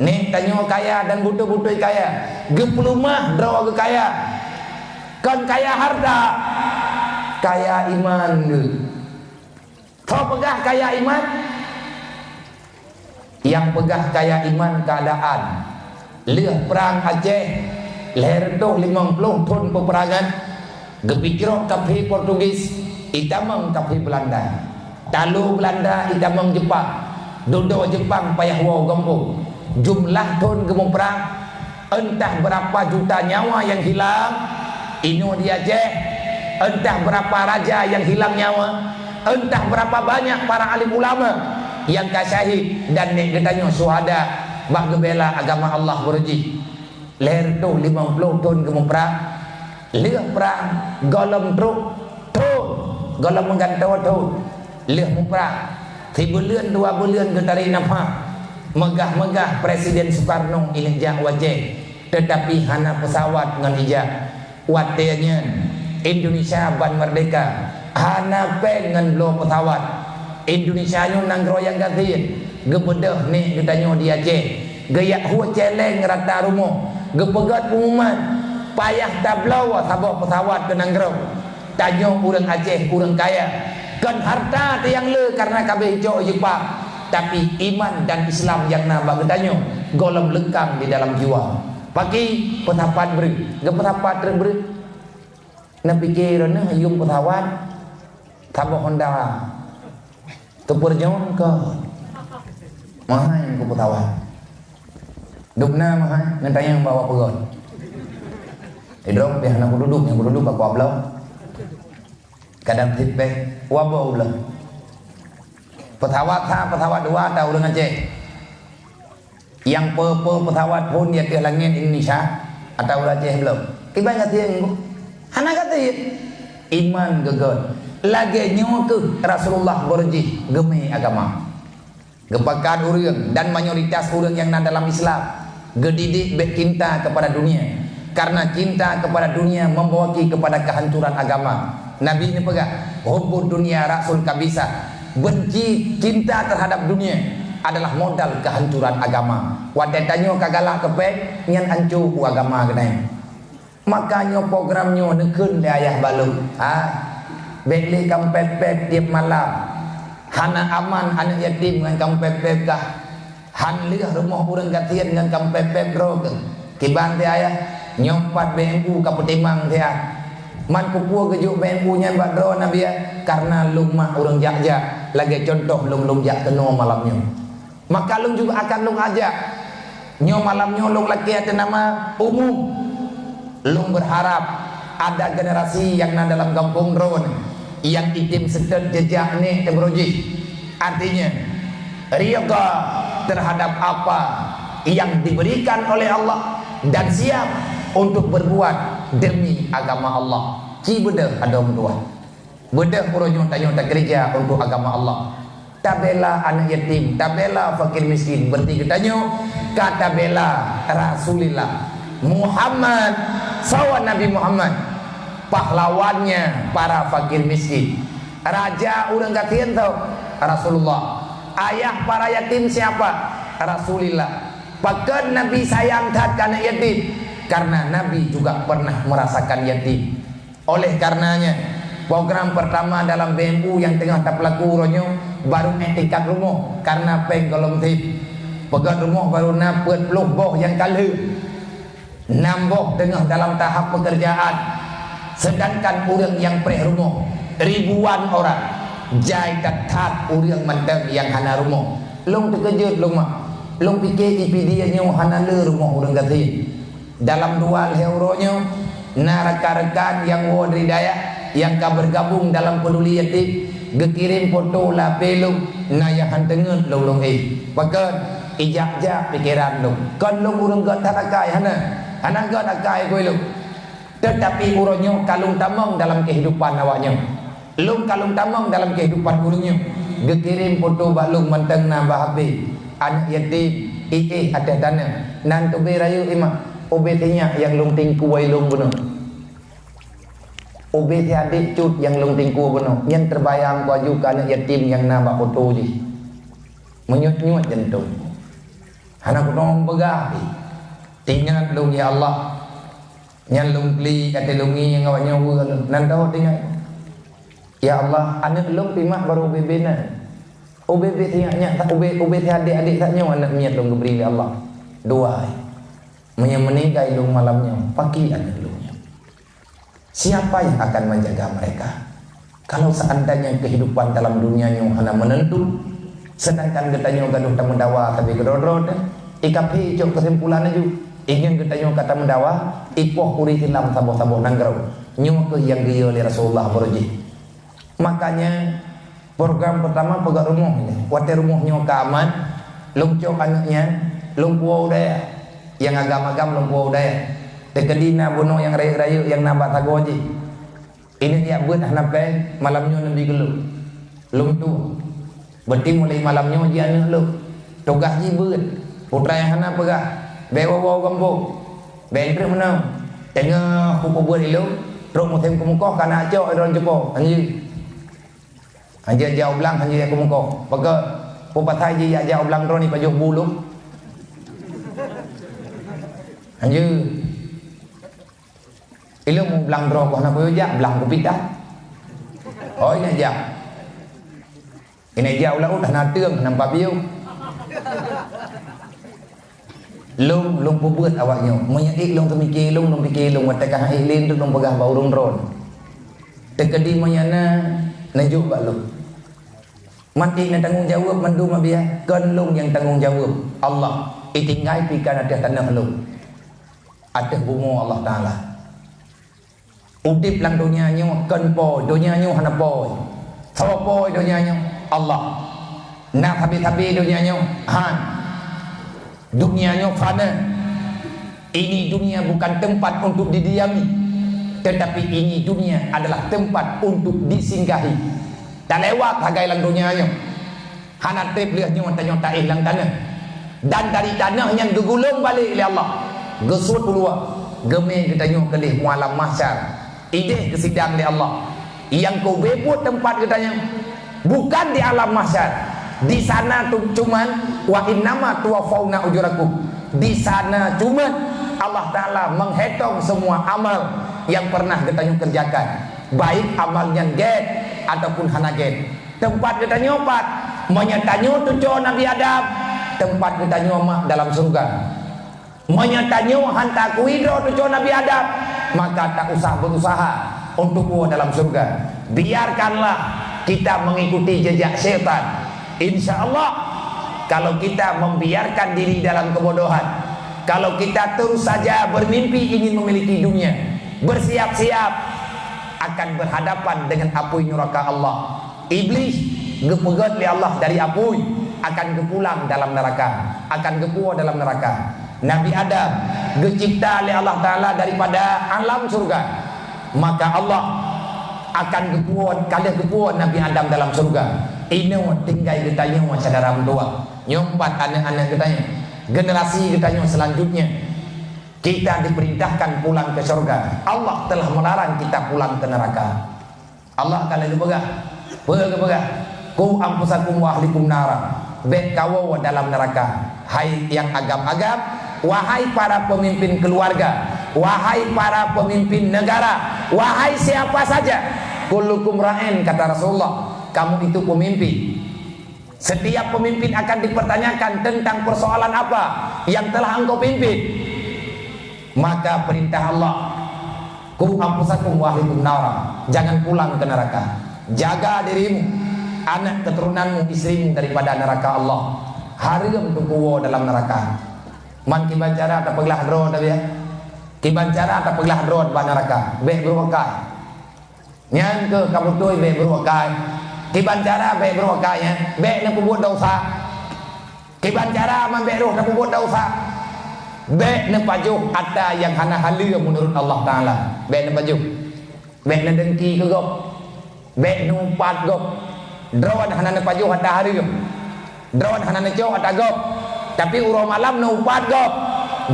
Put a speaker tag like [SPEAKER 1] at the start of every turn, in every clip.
[SPEAKER 1] Nih tanya kaya dan butuh-butuh kaya. Gepelumah draw ke kaya. Kan kaya harta, kaya iman ke. Kau pegah kaya iman? Yang pegah kaya iman keadaan. Lihat perang Aceh, leher tu 50 tahun peperangan. Gepikirok kapi Portugis, itamang kapi Belanda. Talu Belanda, itamang Jepang. Dodo Jepang payah wow gempung. Jumlah tahun gemung perang, entah berapa juta nyawa yang hilang. Inu di Aceh, entah berapa raja yang hilang nyawa, entah berapa banyak para alim ulama yang kasyahid dan nek katanya syuhada bak gebela agama Allah berji. Leher tu 50 tahun gemung perang. Lihat perang golem truk tu, golem menggantau tu. Lihat perang 3 bulan 2 bulan ke tarik nafas. Megah-megah Presiden Soekarno injak wajah, tetapi hana pesawat ngan ijak. Watenya Indonesia ban merdeka, hana pengen lo pesawat. Indonesia nyo nang groyang gantiin, gebedah nih katanya di Aceh, gayak hua celeng rata rumah, gepegat pengumuman, payah tablau sabah pesawat ke nanggro. Tanya orang Aceh, orang kaya, kan harta tiang le karena kabeh hijau Jepang. Tapi iman dan Islam yang nambah katanya golem lekang di dalam jiwa. Pagi petapat beri, gepetapat terberi. Nak fikir na yung petawat, tabok Honda, tepurjon ke, mahal ku petawat. Dukna mahal, nanti yang bawa pegon. Idrok dia nak duduk, yang duduk aku ablau. Kadang tipek, wabau belah. Petawat ha, petawat dua tahu dengan Aceh. Yang pesawat pun dia ke langit Indonesia atau Aceh belum. Tiba kata yang anak kata iman gegon. Lagi nyawa ke Rasulullah berji gemi agama. Gepakan orang dan mayoritas orang yang dalam Islam gedidik bercinta kepada dunia. Karena cinta kepada dunia membawa kepada kehancuran agama. Nabi ini pegang hubbud dunia rasul kabisa. Benci cinta terhadap dunia adalah modal kehancuran agama. Wadah tanya kagalah kepek nyan hancur ku agama kenai. Makanya programnya nekun le ayah balu. Beli kampepek tiap malam. Hana aman anak yatim dengan kampepek kah. Han liah rumah orang katian dengan kampepek bro. Kibang dia ayah nyompat BMU kapetimang dia. Man kupua kejuk BMU nya badro nabi karena lumah orang jak-jak. Lagi contoh lung jak kena malamnya. Maka lung juga akan lung ajak. Nyo malamnya lung laki ada nama umum. Lung berharap ada generasi yang dalam kampung drone yang itim sedang jejak ni teknologi. Artinya riaga terhadap apa yang diberikan oleh Allah dan siap untuk berbuat demi agama Allah. Ci bedah ada berdua. Bedah puronyo tanyo tak kerja untuk agama Allah. Tabela anak yatim, tabela fakir miskin. Berarti katanya kata bela Rasulullah Muhammad sawan Nabi Muhammad, pahlawannya para fakir miskin. Raja orang katian tahu Rasulullah. Ayah para yatim siapa? Rasulullah. Pakan Nabi sayang tat anak yatim karena Nabi juga pernah merasakan yatim. Oleh karenanya program pertama dalam BMU yang tengah tak pelaku ronyo baru tingkat rumah karena penggolong tip. Pegat rumah baru napet peluh boh yang kalah. Nambah tengah dalam tahap pekerjaan. Sedangkan orang yang perih rumah ribuan orang. Jai tat orang mantap yang hana rumah. Long terkejut long mah. Long fikir dia nyo hana le rumah orang kati. Dalam 2 euronyo rekan-rekan yang wodri daya yang ka bergabung dalam peduli yatim gekirim foto la pelung nayahan tengen long pakan ijak-jak pikiran long kan long urang gat tarakai hana gat akai koi long tetapi uronyo kalung tamang dalam kehidupan awaknya long kalung tamang dalam kehidupan urangnya gekirim foto balung manteng na bahabe anak yatim ada dana nan tu berayu imah obetinya yang long tingku wai long benar. Obeti adik cut yang long tingku benar. Yang terbayang ku ajuk anak yatim yang nampak foto je. Menyut-nyut jantung. Hana ku tong begah tingat lung ya Allah nyan lung kli kate lungi yang awak nyawa nan tahu tingat ya Allah anak lung pimak baru bebena bebe tingatnya tak bebe adik-adik tak nyawa anak miat lung beri ya Allah dua meninggal lung malamnya pagi anak lungnya siapa yang akan menjaga mereka kalau seandainya kehidupan dalam dunianya hanya menentu sedangkan katanya gaduh tak mendawa tapi gedor-gedor ikapi cok kesimpulan aja ingin katanya kata mendawa ipoh kuri hilam saboh-saboh nanggrau nyuke yang dia oleh Rasulullah berji makanya program pertama pegang rumah ini wate rumahnya keaman lung cok anaknya lung puau daya yang agam-agam lung puau daya tekedina bunuh yang raya-raya yang nambah tagoji ini dia buat nape malamnya nabi geluk lung tu berarti mulai malamnya dia anak lu tugas ji buat putra yang hana pegah bewa-bewa gambung bentri menang tengah kuku buat lu terus mau thêm kumukoh karena acok orang Jepang anjir jauh belang anjir kumukoh pakai pupatai ji jauh belang drone ni pajuh bulu anjir ilu mau belang drone kau nak pajuh belang kupitah oh ini jauh ini jauh lah udah natung nampak biu lung pubut awaknya menyakit lung temikir lung fikir lung watakah ilin tu lung pegah bau ron tekedi menyana najuk bak lung mati na tanggung jawab mandu mabia kan lung yang tanggung jawab Allah itinggai pikan atas tanah lung atas bumi Allah Taala udip lang dunianya kan po dunianya hana po sawa po dunianya Allah nak habis-habis dunianya han dunianya fana ini dunia bukan tempat untuk didiami tetapi ini dunia adalah tempat untuk disinggahi tak lewat hagai lang dunianya hana trip lihatnya tanya tak hilang tanah dan dari tanah yang gegulung balik oleh Allah gesut keluar gemeng kita tanya kelih mualam mahsyar ideh kesidang oleh Allah yang kau bebut tempat katanya bukan di alam mahsyar di sana tu cuman wa innama tuwaffawna ujurakum di sana cuman Allah Ta'ala menghitung semua amal yang pernah kita kerjakan baik amal yang get ataupun hana get tempat kita nyopat menyatanya tu Nabi Adam tempat kita nyomak dalam surga menyatanya hantar kuidro tu Nabi Adam maka tak usah berusaha untuk dalam surga biarkanlah kita mengikuti jejak syaitan. Insya Allah kalau kita membiarkan diri dalam kebodohan, kalau kita terus saja bermimpi ingin memiliki dunia, bersiap-siap akan berhadapan dengan api neraka Allah. Iblis gepegat oleh Allah dari api akan kepulang dalam neraka, akan kepuah dalam neraka. Nabi Adam dicipta oleh Allah Ta'ala daripada alam surga, maka Allah akan kepuan kalian kepuan Nabi Adam dalam surga. Ini tinggal ditanya saudara mentua nyompat anak-anak kitanya generasi kitanya selanjutnya kita diperintahkan pulang ke surga. Allah telah melarang kita pulang ke neraka. Allah akan lebih begah ku ampusakum wa ahlikum nara bek kawo dalam neraka. Hai yang agam-agam, wahai para pemimpin keluarga, wahai para pemimpin negara, wahai siapa saja, kullukum ra'in kata Rasulullah, kamu itu pemimpin. Setiap pemimpin akan dipertanyakan tentang persoalan apa yang telah engkau pimpin. Maka perintah Allah, ku ampusakum wa ahlikum nara, jangan pulang ke neraka. Jaga dirimu, anak keturunanmu, istrimu daripada neraka Allah. Haram tukuwo dalam neraka. Man kibancara atau peglah drone tapi ya. Kibancara atau peglah drone ba neraka. Be berwakai. Nyan ke kabutui be berwakai. Kibancara be berwakainya. Be nak buat dosa. Kibancara man be roh nak buat dosa. Be nak pajuh ada yang hana halia menurut Allah Taala. Be nak pajuh. Be nak dengki ke gop. Be numpat gop. Drone hana nak pajuh ada halia. Drone hana nak jauh ada gop. Tapi urang malam numpat gop.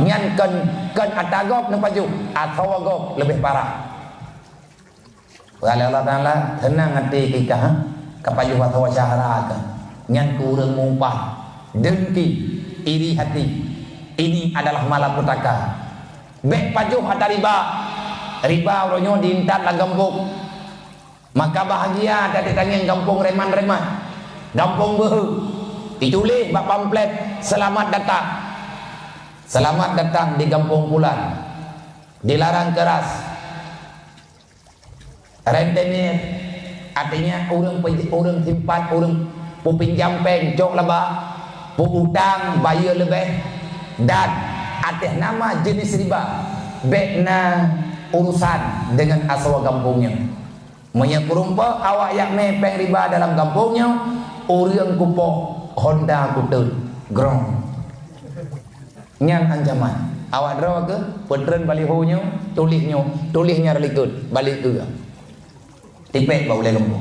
[SPEAKER 1] Nyan kan ada gop nak pajuh. Atau gop lebih parah. Kalau Allah Taala tenang hati kita, kapajuh atau syahara kan, nyan kurang mumpah, dengki, iri hati. Ini adalah malapetaka. Bek pajuh ada riba. Riba orangnya diintat lah gambung. Maka bahagia ada di tangan kampung reman-reman. Kampung behu. Ditulis bak pamflet, selamat datang. Selamat datang di Kampung Pulan. Dilarang keras. Rentenir artinya orang simpan, orang pinjam pencok lebah, utang bayar lebih, dan atas nama jenis riba bekna urusan dengan asal kampungnya. Menyepurumpa awak yang mepeng riba dalam kampungnya, orang kupo Honda kutut grong nyang ancaman. Awak draw ke petren balihonya, tulisnya relikut balik ke tipek bau le lembu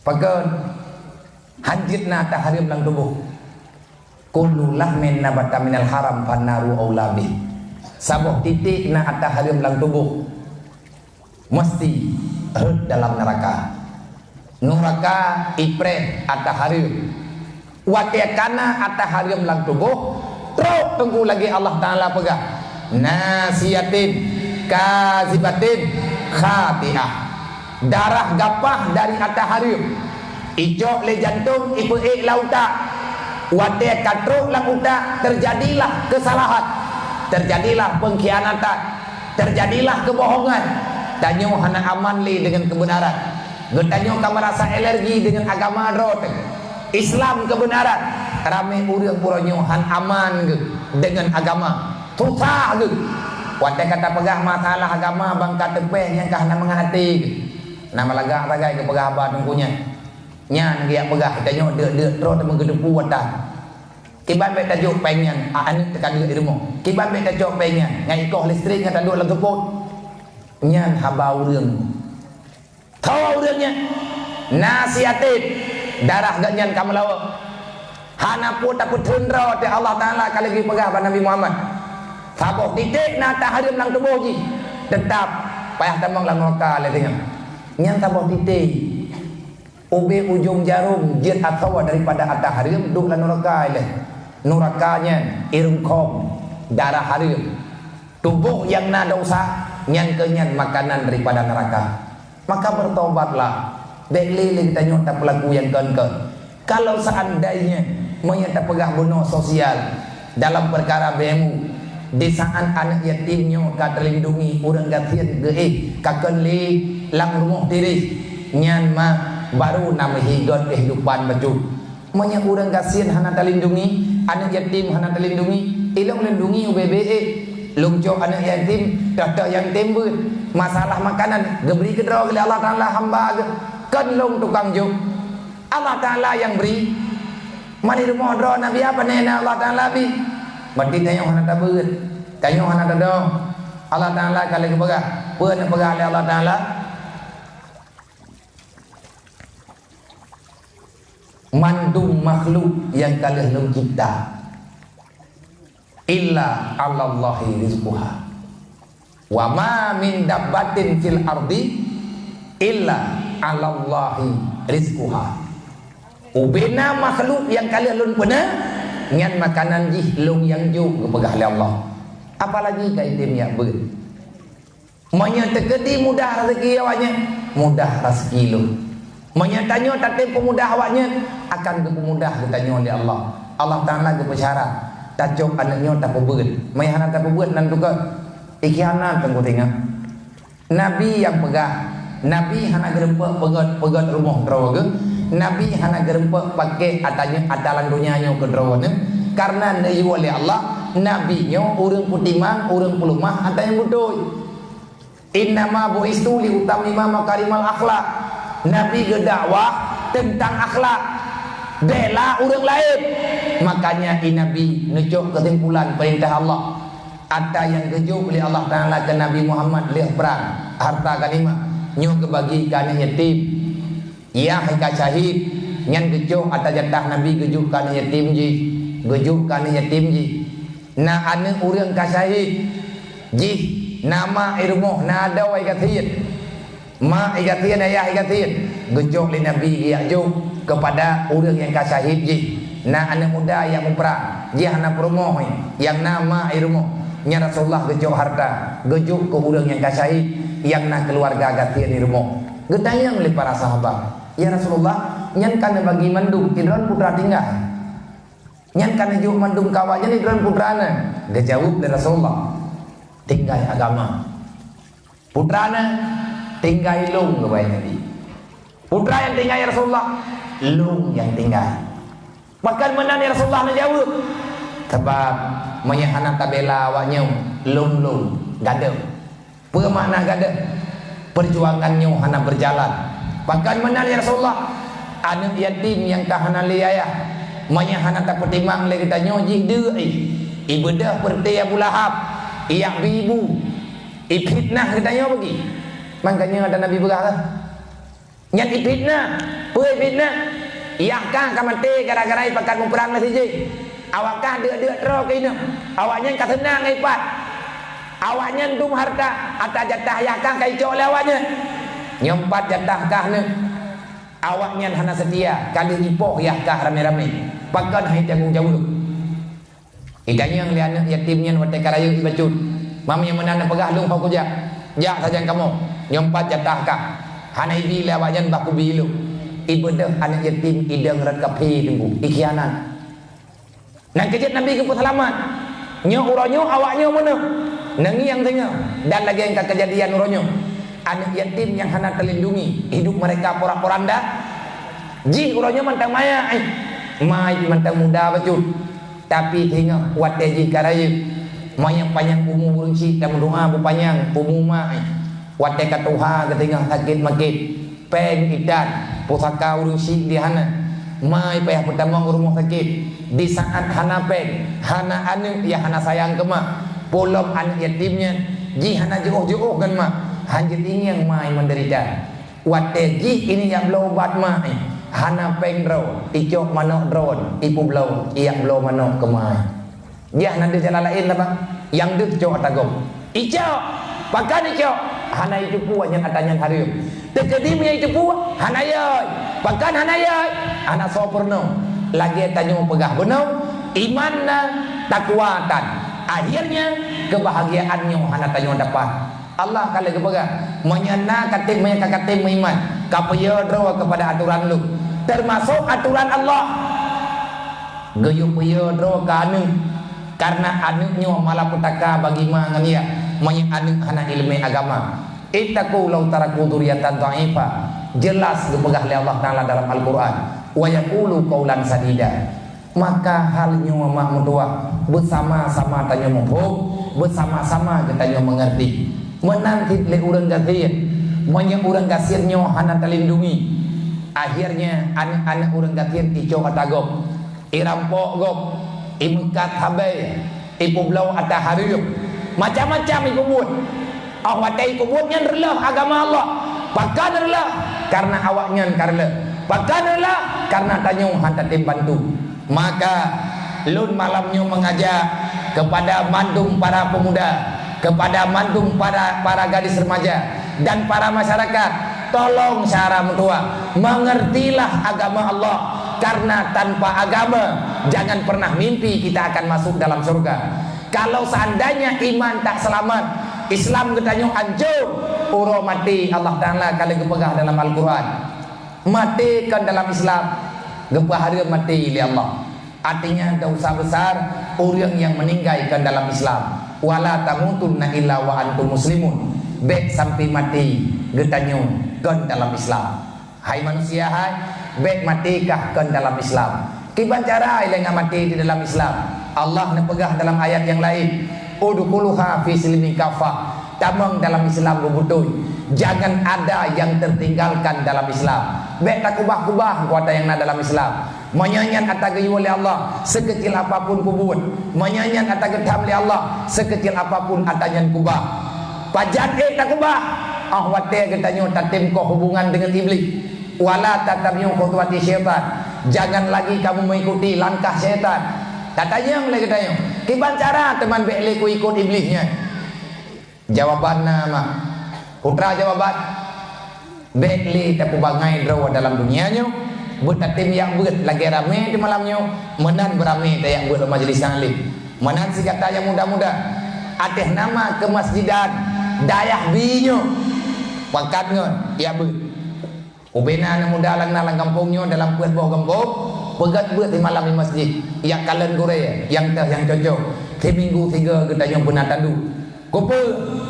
[SPEAKER 1] pakan hanjit na taharim lang tubuh kullu lahmin nabata minal haram fannaru aulabi. Sabuh titik na taharim lang tubuh mesti dalam neraka. Neraka ipret ataharim wakiakana ataharim lang tubuh. Terus tunggu lagi Allah Ta'ala pegang nasiyatin kazibatin khati'ah. Darah gapah dari atas harim icok le jantung ipu lauta wate katruk lang uta. Terjadilah kesalahan, terjadilah pengkhianatan, terjadilah kebohongan. Tanyo hana aman li dengan kebenaran. Getanyo ka merasa alergi dengan agama rot Islam kebenaran. Ramai urang puronyo han aman ke dengan agama. Susah ke. Wate kata pegah masalah agama bangka tepeh yang kah nama hati ke. Nama lagak ragai ke pegah abah tungkunya. Nyan dia pegah tanyo de terus menggedepu wadah. Kiban bet tajuk pengen an tekan di rumah. Kiban bet tajuk pengen ngai koh listrik ngata duk lang kepot. Nyan haba urang. Tahu urangnya nasihatin darah gak nyan kamu lawa. Hana pun takut tendra te Allah Taala kalau lagi pegah pada Nabi Muhammad. Sabok titik na taharim lang tubuh ji. Tetap payah tambang lang neraka le tengok. Nyan sabok titik. Ube ujung jarum jin atau daripada atas harim duk lang neraka le. Nerakanya irungkom darah harim. Tubuh yang na dosa nyan kenyan makanan daripada neraka. Maka bertobatlah. Dekli kita nyota pelaku yang kan. Kalau seandainya menyata pegah bunuh sosial dalam perkara BMU di saat anak yatimnya kata lindungi orang gatian geih kaken li lang rumah diri nyan mah baru nama hidup kehidupan betul menyata orang kasihan hana terlindungi anak yatim hana terlindungi ilang lindungi UBBE lungcok anak yatim dah yang timbul masalah makanan geberi kedra oleh Allah Ta'ala hamba kan long tukang juk Allah Ta'ala yang beri. Mari rumah dro Nabi apa nena Allah Ta'ala bi. Berarti tanya hana tabut. Tanya hana tado. Allah Ta'ala kalau kepegah. Pernah pegah oleh Allah Ta'ala. Mandum makhluk yang kalian lu cipta. Illa Allahi rizquha. Wa ma min dabbatin fil ardi illa Allahi rizquha. Ubena makhluk yang kalian lun pernah ngan makanan jih lung yang ju kepegah oleh Allah. Apalagi kaitim ya ber. Monya tekedi mudah rezeki awaknya, mudah rezeki lu. Monya tanyo tatim pemudah awaknya akan kemudah ketanya oleh Allah. Allah Ta'ala ke persyarat. Tacok anaknya tak pebeut. Mayana tak pebeut nan tukar. Ikianan tengku tengok. Nabi yang pegah. Nabi hana gerempek pegat rumah drawaga. Nabi hana gerempek pakai atanya atalan dunianya ke drawana karena nabi oleh Allah nabinya orang putimang orang pelumah atanya budoy. Innama buistu li utamima makarimal akhlak. Nabi berdakwah tentang akhlak bela orang lain. Makanya Nabi nujuk kesimpulan perintah Allah. Ada yang kejuk oleh Allah Ta'ala ke Nabi Muhammad lihat perang harta ganimah nyu kebagikan yatim. Ya hika syahid nyan gejuk atas jatah Nabi gejukan yatim ji gejukan yatim ji na ane urang ka syahid ji nama irmuh na ada wa ikathian ma ikathian ayah ikathian gejuk li Nabi ya juk kepada urang yang ka syahid ji na ane muda yang memperang dia hana promo yang nama rumah nya Rasulullah gejuk harta, gejuk ke orang yang kasih yang nak keluarga gatia di rumah. Getanya oleh para sahabat, ya Rasulullah, nyan kana bagi mandung tidron putra tinggal. Nyan kana juk mandung kawannya tidron putrana. Dia jawab dari Rasulullah, tinggal agama. Putrana tinggal lung kebaik Nabi. Putra yang tinggal ya Rasulullah, lung yang tinggal. Bahkan mana ya Rasulullah nak jawab? Sebab menyahana tabela awaknya lung gada. Apa makna gada? Perjuangannya hana berjalan. Bahkan mana ya Rasulullah? Anak yatim yang kahana li ayah. Menyahana tak pertimang lagi tanya jih dia ibadah perti Abu Lahab. Iyak ibu. Ifitnah ditanya bagi. Makanya ada Nabi berkata, nyat ifitnah. Apa ifitnah? Iyakkah kamate gara-gara pakai perang lah saja. Awakkah dia terus ke ini. Awaknya kata senang ipat. Awaknya dum harta atas jatah yakang kai cok lawaknya. Nyempat jatah kah ne. Awaknya hana setia kali ipoh yakah rame-rame. Pakan hai tanggung jawab. Idanya yang lihat yatimnya wate karayu ibacut. Mamanya menana pegah lung kau kujak. Jak saja kamu. Nyempat jatah kah. Hana ibi lawaknya baku bilu. Ibadah anak yatim idang rat kapi tunggu ikhianan. Nak kejut Nabi ke selamat. Nyo uronyo awaknya mana? Nangi yang tengah dan lagi yang kejadian uronyo. Anak yatim yang hana terlindungi, hidup mereka porak-poranda. Ji uronyo mantang maya, mai mantang muda bacut. Tapi tengah kuat ji karaya. Mayang panjang umur urunci dan doa berpanjang umur kuat katuha ketengah sakit makit. Peng idan pusaka urunci di hana. Mai payah pertama rumah sakit. Di saat hana peng, hana anu ya hana sayang ke mak. Polom anak yatimnya, ji hana jauh-jauh kan mak. Hanjit ini yang mai menderita. Wate ji ini yang blow bat mak. Hana peng draw, icok manok drone, ipu blow, iyak blow manok ke mak. Dia nanti jalan lain lah bang. Yang dek cok atagom. Icok, pakai icok. Hana itu puak yang katanya hari. Terjadi punya itu puak, hana yoy. Pakai hana yoy. Hana sopurno. Lagi tanya pegah benar iman dan takwatan. Akhirnya kebahagiaannya hana tanya dapat. Allah kalau kepegah menyana katim menyakatim iman kapaya draw kepada aturan lu termasuk aturan Allah. Gayung paya draw ka karena anuknya malapetaka bagi mangania manya anuk hana ilmu agama. Ittaqu law taraku dzurriyyatan dha'ifa. Jelas kepegah oleh Allah Taala dalam Al-Qur'an. Wa yaqulu qaulan sadida. Maka halnya mak mentua bersama-sama tanya mohon, bersama-sama kita mengerti. Menanti le urang gathir, banyak urang gasirnya hana terlindungi. Akhirnya anak-anak urang gathir ijo katagop, irampok gop, imekat habai, ipublau ata hariyup. Macam-macam iku buat. Awatai iku buatnya relah agama Allah. Pakan relah karena awaknya karena Pakanlah karena tanya hantar tim bantu. Maka lun malamnya mengajak kepada mandung para pemuda, kepada mandung para gadis remaja dan para masyarakat, tolong cara mentua mengertilah agama Allah, karena tanpa agama jangan pernah mimpi kita akan masuk dalam surga. Kalau seandainya iman tak selamat, Islam ketanya hancur, uro mati Allah Taala kalau kepegah dalam Al-Quran. Mati kan dalam Islam gembahara mati oleh Allah. Artinya dosa besar orang yang meninggalkan dalam Islam. Wala tamutunna illa wa antum muslimun. Baik sampai mati getanyo kan dalam Islam. Hai manusia hai, baik matikah kan dalam Islam. Kiban cara yang mati di dalam Islam. Allah nepegah dalam ayat yang lain. Udkhuluha fi silmi kafah. Tamang dalam Islam bebutuh. Jangan ada yang tertinggalkan dalam Islam. Baik tak kubah-kubah kuasa yang ada dalam Islam. Menyanyian kata gayu oleh Allah sekecil apapun kubut. Menyanyian kata getam oleh Allah sekecil apapun atanya kubah. Pajan tak kubah. Ahwate katanya tatim kau hubungan dengan iblis. Wala tatabyu khutuwati syaitan. Jangan lagi kamu mengikuti langkah syaitan. Katanya oleh katanya. Kiban cara teman bele ku ikut iblisnya. Jawabannya mah putra jawaban Bekli tak bangai draw dalam dunianya bertatim yang buat lagi rame di malamnya menan berame yang buat majlis alim menan si kata yang muda-muda ateh nama ke masjidan dayah binyo pangkat ngon ya bu ubena na muda lang kampungnya dalam kuat bawah kampung pegat buat di malam di masjid yang kalen Korea yang cocok di minggu 3 kita yang benar tandu kupu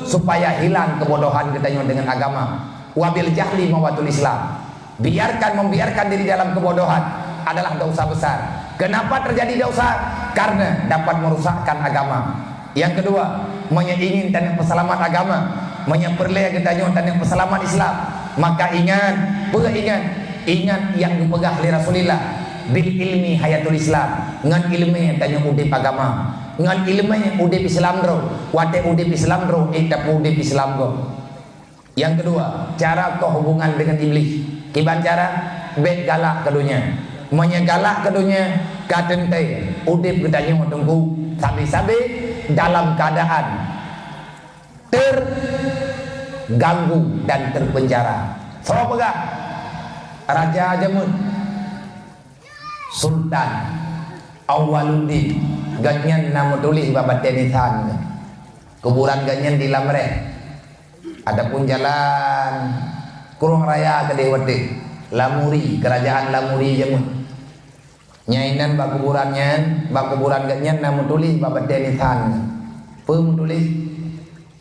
[SPEAKER 1] supaya hilang kebodohan kita dengan agama wabil jahli mawatul Islam membiarkan diri dalam kebodohan adalah dosa besar. Kenapa terjadi dosa? Karena dapat merusakkan agama. Yang kedua, ingin tentang peselamat agama, menyeperleh kita tentang peselamat Islam. Maka ingat yang dipegang oleh Rasulullah bil ilmi hayatul Islam. Ngan ilmu tanya udip agama. Ngan ilmu udip Islam ro, wate udip Islam ro, udip Islam go. Yang kedua, cara kau hubungan dengan iblis. Kiban cara bet galak kedunya menyegalak kedunya katente udip gedanya tunggu sabi-sabi dalam keadaan terganggu dan terpenjara. So pegah Raja Jamun Sultan Awaluddin ganyan nama tulis babat tenisan kuburan ganyan di Lamreh. Adapun jalan Kurung Raya ke Dewati Lamuri, kerajaan Lamuri Jamun nyainan bak kuburan ganyan namun tulis babat tenisan pem tulis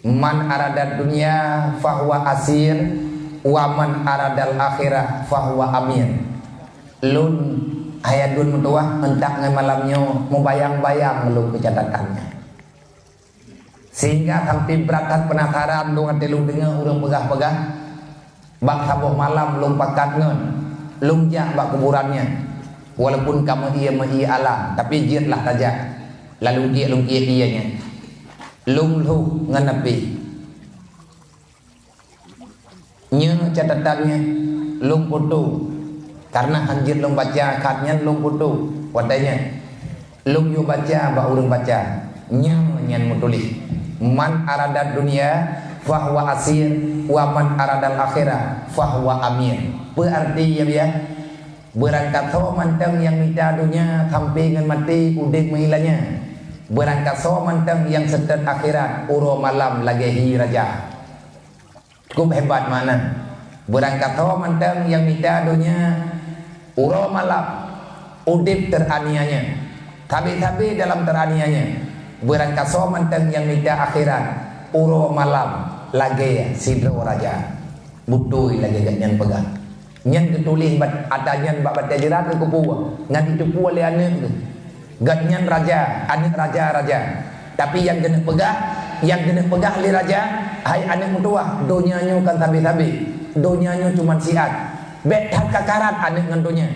[SPEAKER 1] man aradad dunia fahuwa asir wa man aradal akhirah fahuwa amir lun ayat dun mutuah entak ngai malamnya membayang-bayang lu kecatatannya sehingga sampai beratat penasaran lu ngerti lu dengar urang pegah-pegah bak sabuh malam lung pakat ngen lung jak bak kuburannya walaupun kamu iya alam tapi jiatlah saja lalu dia lung ianya lung lu ngenepi nya catatannya lung foto karena anjir lung baca akadnya lung foto wadanya lung yu baca bak urang baca nyan mutulis man aradad dunia fahuwa asir wa man aradal akhirah fahuwa amir. Berarti ya berangkat so manteng yang minta dunia sampai dengan mati udik menghilangnya. Berangkat so manteng yang setet akhirat uro malam lagi raja. Cukup hebat mana? Berangkat so manteng yang minta dunia uro malam udik teranianya. Tapi dalam teranianya. Berangkat so manteng yang minta akhirat uro malam lagi sidro raja butui lagi ganyan pegang nyan ketulis adanya babat tajirat ke kupu ngan itu pu le anak ganyan raja anak raja tapi yang kena pegah le raja hai anak mutuah donyanya kan tabi donyanya cuma siat bet hak kakarat anak ngantunya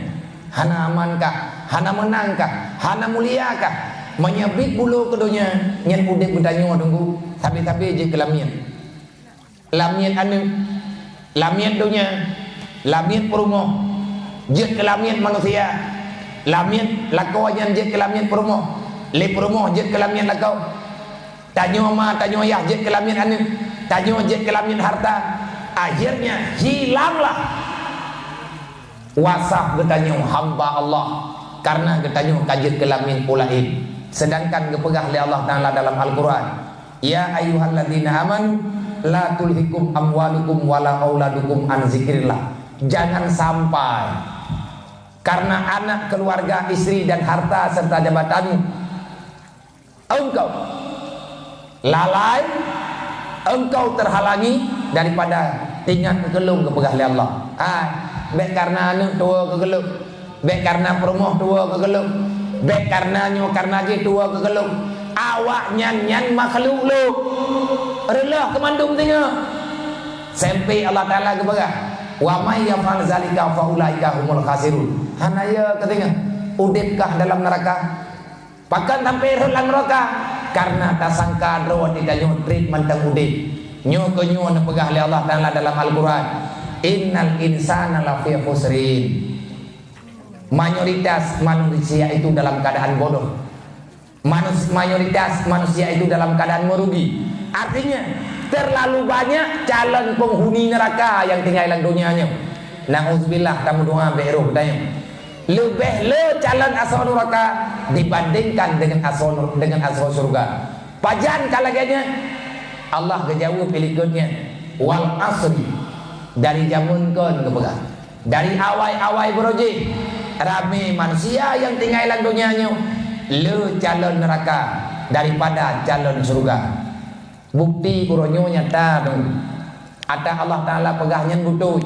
[SPEAKER 1] hana amankah hana menangkah hana muliakah menyebik bulu kedunya nyan udek bertanya tunggu tapi je kelamian lamian anu lamian dunia lamian perumoh jet kelamian manusia lamian lakau yang jet kelamian perumoh le perumoh jet kelamian lakau tanyo ma tanyo ayah jet kelamian anu tanyo jet kelamian harta akhirnya hilanglah wasaf getanyo hamba Allah karena getanyo kajit kelamin ulain sedangkan kepegah oleh Allah Ta'ala dalam Al-Quran ya ayyuhalladzina amanu la tulhikum amwalukum wala auladukum an zikrillah. Jangan sampai karena anak, keluarga, istri dan harta serta jabatanmu engkau lalai, engkau terhalangi daripada tinggal kegelung kepegah oleh Allah. Baik karena anu tua kegelung, baik karena promoh tua kegelung, baik karena tua kegelung. Awak nyan makhluk lu relah kemandung tengok sampai Allah Ta'ala kepegah wa may yaf'al zalika fa ulaika humul khasirun. Hanaya katanya udipkah dalam neraka pakan sampai dalam neraka karena tak sangka dro tidak nyutrit mantang udip nyo nepegah oleh Allah Ta'ala dalam Al-Quran innal insana lafi khusrin. Mayoritas manusia itu dalam keadaan bodoh. Mayoritas manusia itu dalam keadaan merugi. Artinya terlalu banyak calon penghuni neraka yang tinggal dalam dunianya. Nauzubillah, kamu doa beruh tanya. lebih le calon asal neraka dibandingkan dengan asal surga. Pajan kalaganya Allah kejauh pelikutnya wal asri dari zaman kon kebelah dari awai-awai beroji ramai manusia yang tinggal dalam dunianya le calon neraka daripada calon surga. Bukti kuronyo nyata dong. Ada Allah Ta'ala pegahnya butuh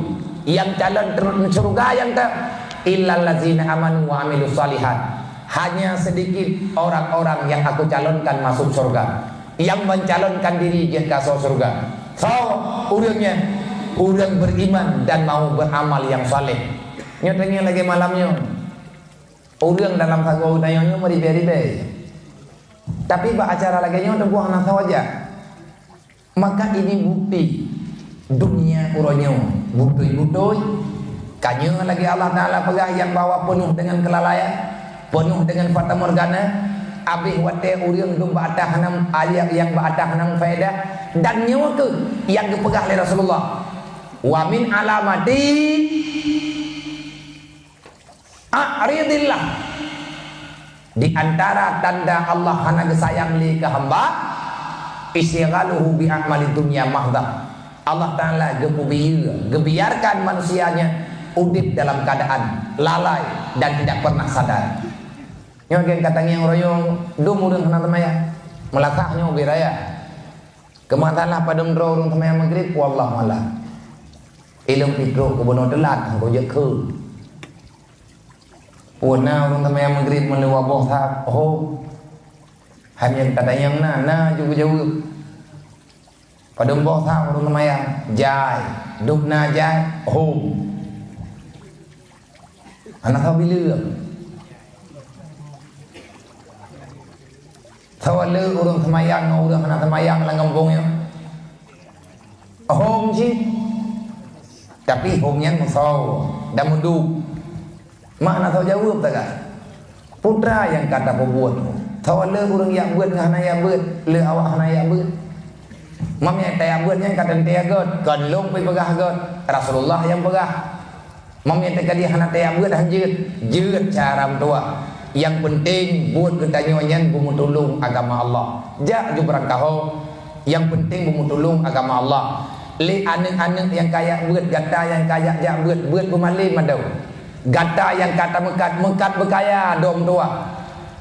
[SPEAKER 1] yang calon surga yang tak illal ladzina amanu wa amilus salihat. Hanya sedikit orang-orang yang aku calonkan masuk surga, yang mencalonkan diri dia ke surga. So, orang beriman dan mau beramal yang saleh. Nyatanya lagi malamnya orang dalam sagu tayangnya meribe-ribe. Tapi bah acara lagi nya udah buah nasa wajah. Maka ini bukti dunia uronyo butui-butui kanya lagi Allah Ta'ala pegah yang bawa penuh dengan kelalaian, penuh dengan fata morgana, abih wate urang dum baatah hanam ayat yang baatah hanam faedah dan nyawa ke yang dipegah oleh Rasulullah. Wa min alamati a'ridillah, di antara tanda Allah hana sayang li ke hamba istighaluhu bi a'mali dunya mahdha. Allah Ta'ala gebiarkan manusianya udip dalam keadaan lalai dan tidak pernah sadar. Yang katanya yang royong dum urang hana temaya melakahnya biraya kematalah padam dro urang temaya maghrib wallah malah ilmu pikro kubono telat angko je ke puna urang temaya maghrib melewa boh thap oh hanya katanya yang na juga jauh padam boh thap urang temaya jai duk na jai oh anak kau bila tawale urang semayang urang anak semayang lang kampungnya home sih tapi home-nya musau dan munduk mana tahu jawab tak kan putra yang kata pembuat tawale urang yang buat ngana yang buat le awak ngana yang buat mamnya tayang buat yang kata tayang god kan long pi pegah god Rasulullah yang pegah mamnya tayang hana tayang buat hanjut jeut cara tua. Yang penting buat ketanyonya bumu tolong agama Allah. Jak jubran kaho. Yang penting bumu tolong agama Allah. Li anek-anek yang kaya buat gata yang kaya jak buat bumalin madau. Gata yang kata mekat berkaya dom tua.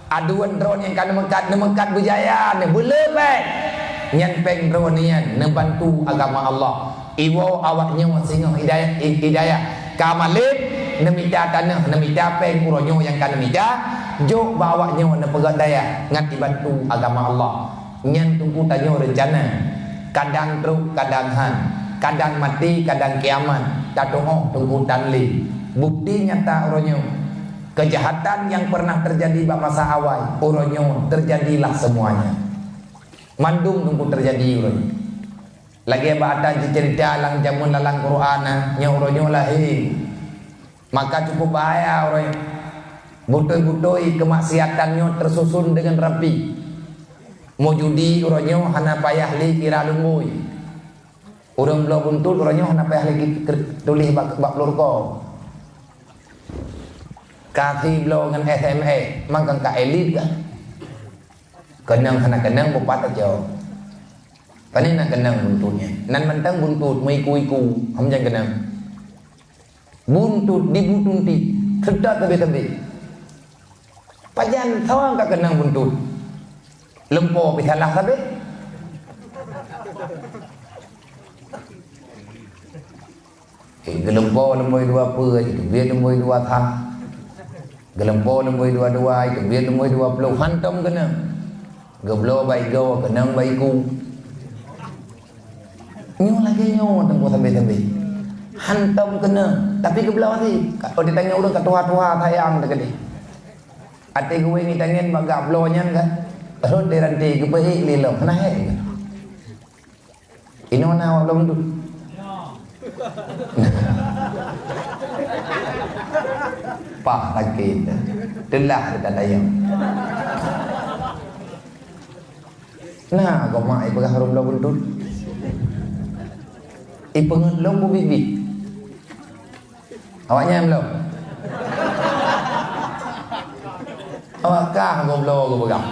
[SPEAKER 1] Aduan drone yang kata mekat berjaya ne boleh baik. Nyan peng drone nian ne bantu agama Allah. Iwo awaknya masing hidayah. Kamalin nemita tanah nemita peng uronyo yang kan nemita jok bawa nyawa na pegat daya ngati bantu agama Allah. Nyan tunggu tanyo rencana kadang truk kadang han kadang mati kadang kiamat tatoh tunggu tanli bukti nyata uronyo kejahatan yang pernah terjadi pada masa awal uronyo terjadilah semuanya mandung tunggu terjadi uronyo lagi ada cerita lang jamun lalang Quran nya uronyo lahir maka cukup bahaya uronyo butoi-butoi kemaksiatannya tersusun dengan rapi. Mau judi uronyo hana payah li kira lungui. Urang belau buntut uronyo hana payah li tulis bak lurko. Kasi belau dengan SMA mangkang ka elit kan. Kenang hana kenang bupat aja. Pani nak kenang buntutnya. Nan mentang buntut iku hamjang kenang. Buntut dibutunti sedap tebe-tebe. Pajan tahu tak kenang buntut lempo pisalah sabe gelempo lemboi dua apa itu biar lemboi dua thah gelempo lemboi dua itu biar lemboi 20 hantam kena geblo baik go kenang baiku nyu lagi nyu tempo sampai hantam kena tapi geblo sih kalau ditanya orang ketua-tua sayang tak gede ate gue ni tangan bagak blonya kan terus diranti ke pehi lilo kena he ini mana awak belum tu pak sakit telah kita dayang nah kau mak ibu harum belum buntut ibu belum bu bibi awaknya belum Apakah goblok ke pegang?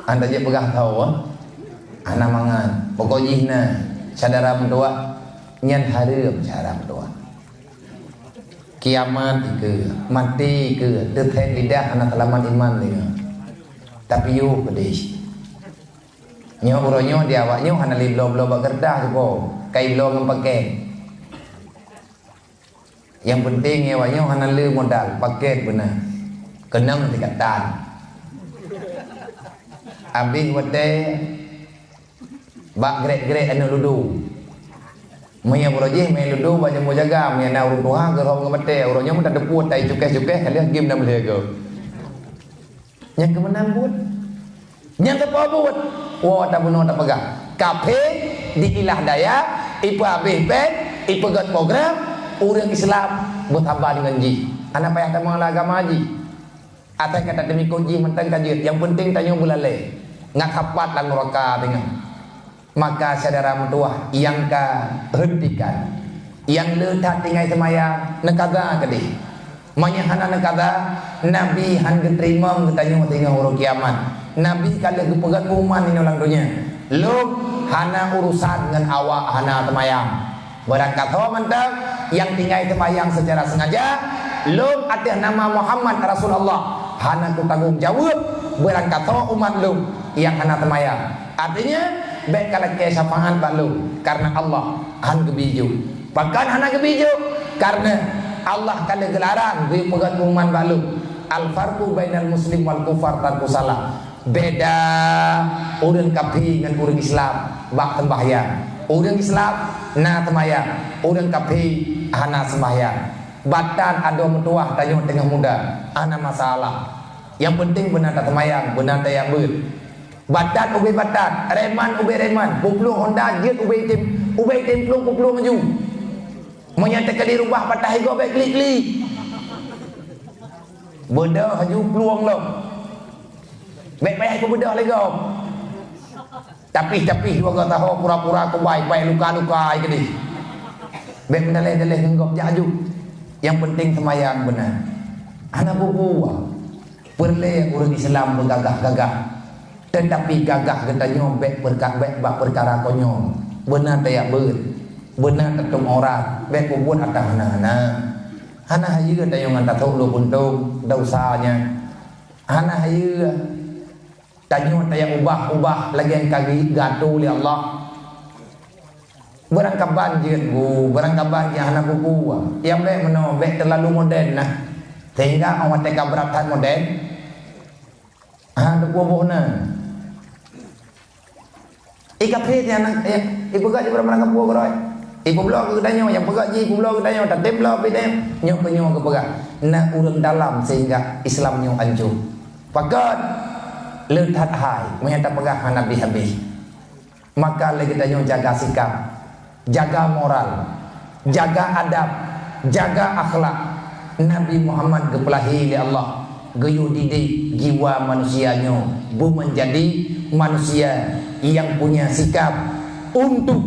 [SPEAKER 1] Anda je pegang tahu anak mangan pokoknya saudara mendoa nyan harum saudara mendoa kiamat ke mati ke terthen lidah anak alaman iman dia tapi you pedih nyo uronyo dia awaknyo hana liblo-blo bagerdah ko kai blo ngempake yang penting awaknyo hana le modal paket benar kenang dikatan abis wate bak grek-grek anu ludu maya berojih maya ludu banyak mau jaga maya na urung tuha ke rong ngemete urungnya mun tak deput tai cukeh-cukeh kali game dah boleh ke yang kemenang buat yang apa buat wah tak benar tak pegang kafe di ilah daya ipu habis pen ipu got program orang Islam bertambah dengan ji anak payah tak mengalah agama ji atai kata demi kunci mentang kajut yang penting tanya bulale ngak kapat lang neraka dengan maka saudara mentua yang ka hentikan yang letak tinggal semayang nekada kedih manyahana nekada nabi han keterima ketanya tengah urut kiamat nabi kalau kepegat uman ini ulang dunia lu hana urusan dengan awak hana semayang berangkat ho mentang yang tinggal semayang secara sengaja lu atas nama Muhammad Rasulullah hana ku tanggung jawab berangkat ho umat lu yang hana semayang artinya baik kalau ke syafaat balu karena Allah han gebiju bahkan hana gebiju karena Allah kalau gelarang gue pegat umat balu al farqu bainal muslim wal kufar tanpa salah beda orang kafir dengan orang Islam bak sembahyang orang Islam na sembahyang orang kafir hana sembahyang batan ada mentuah tanya tengah muda ana masalah yang penting benar tak sembahyang benar tak yang ber batan ubay batan reman ubay reman puplu Honda jet ubay tim puplu maju menyata kali rubah patah ego baik klik benda haju peluang lo baik payah aku bedah lagi tapi dua tahu pura-pura aku baik luka-luka ini baik mendalah-dalah nenggop jaju yang penting semayang benar anak bubuah perle orang Islam bergagah-gagah tetapi gagah katanya baik perkara konyol benar tak ber benar ketum orang baik bubuan atas hana hayu ada yang ngata tahu lu buntung dosanya hana hayu tanya tak ubah lagi yang kagi gaduh oleh Allah berangkat banjir berangkat banjir hana bubu yang baik baik terlalu modern nah sehingga awak teka beratan modern bubuhna ikapit yang ibu gak di berapa kampung koroi ibu blog ke tanya yang pegat ji ibu blog ke tanya tak blog beda nyok ke pegat nak urang dalam sehingga Islam nyok hancur pakat letak hai menyata pegat nabi habis maka lagi tanya jaga sikap jaga moral jaga adab jaga akhlak Nabi Muhammad kepelahi oleh Allah geyu didik jiwa manusianya bu menjadi manusia yang punya sikap untuk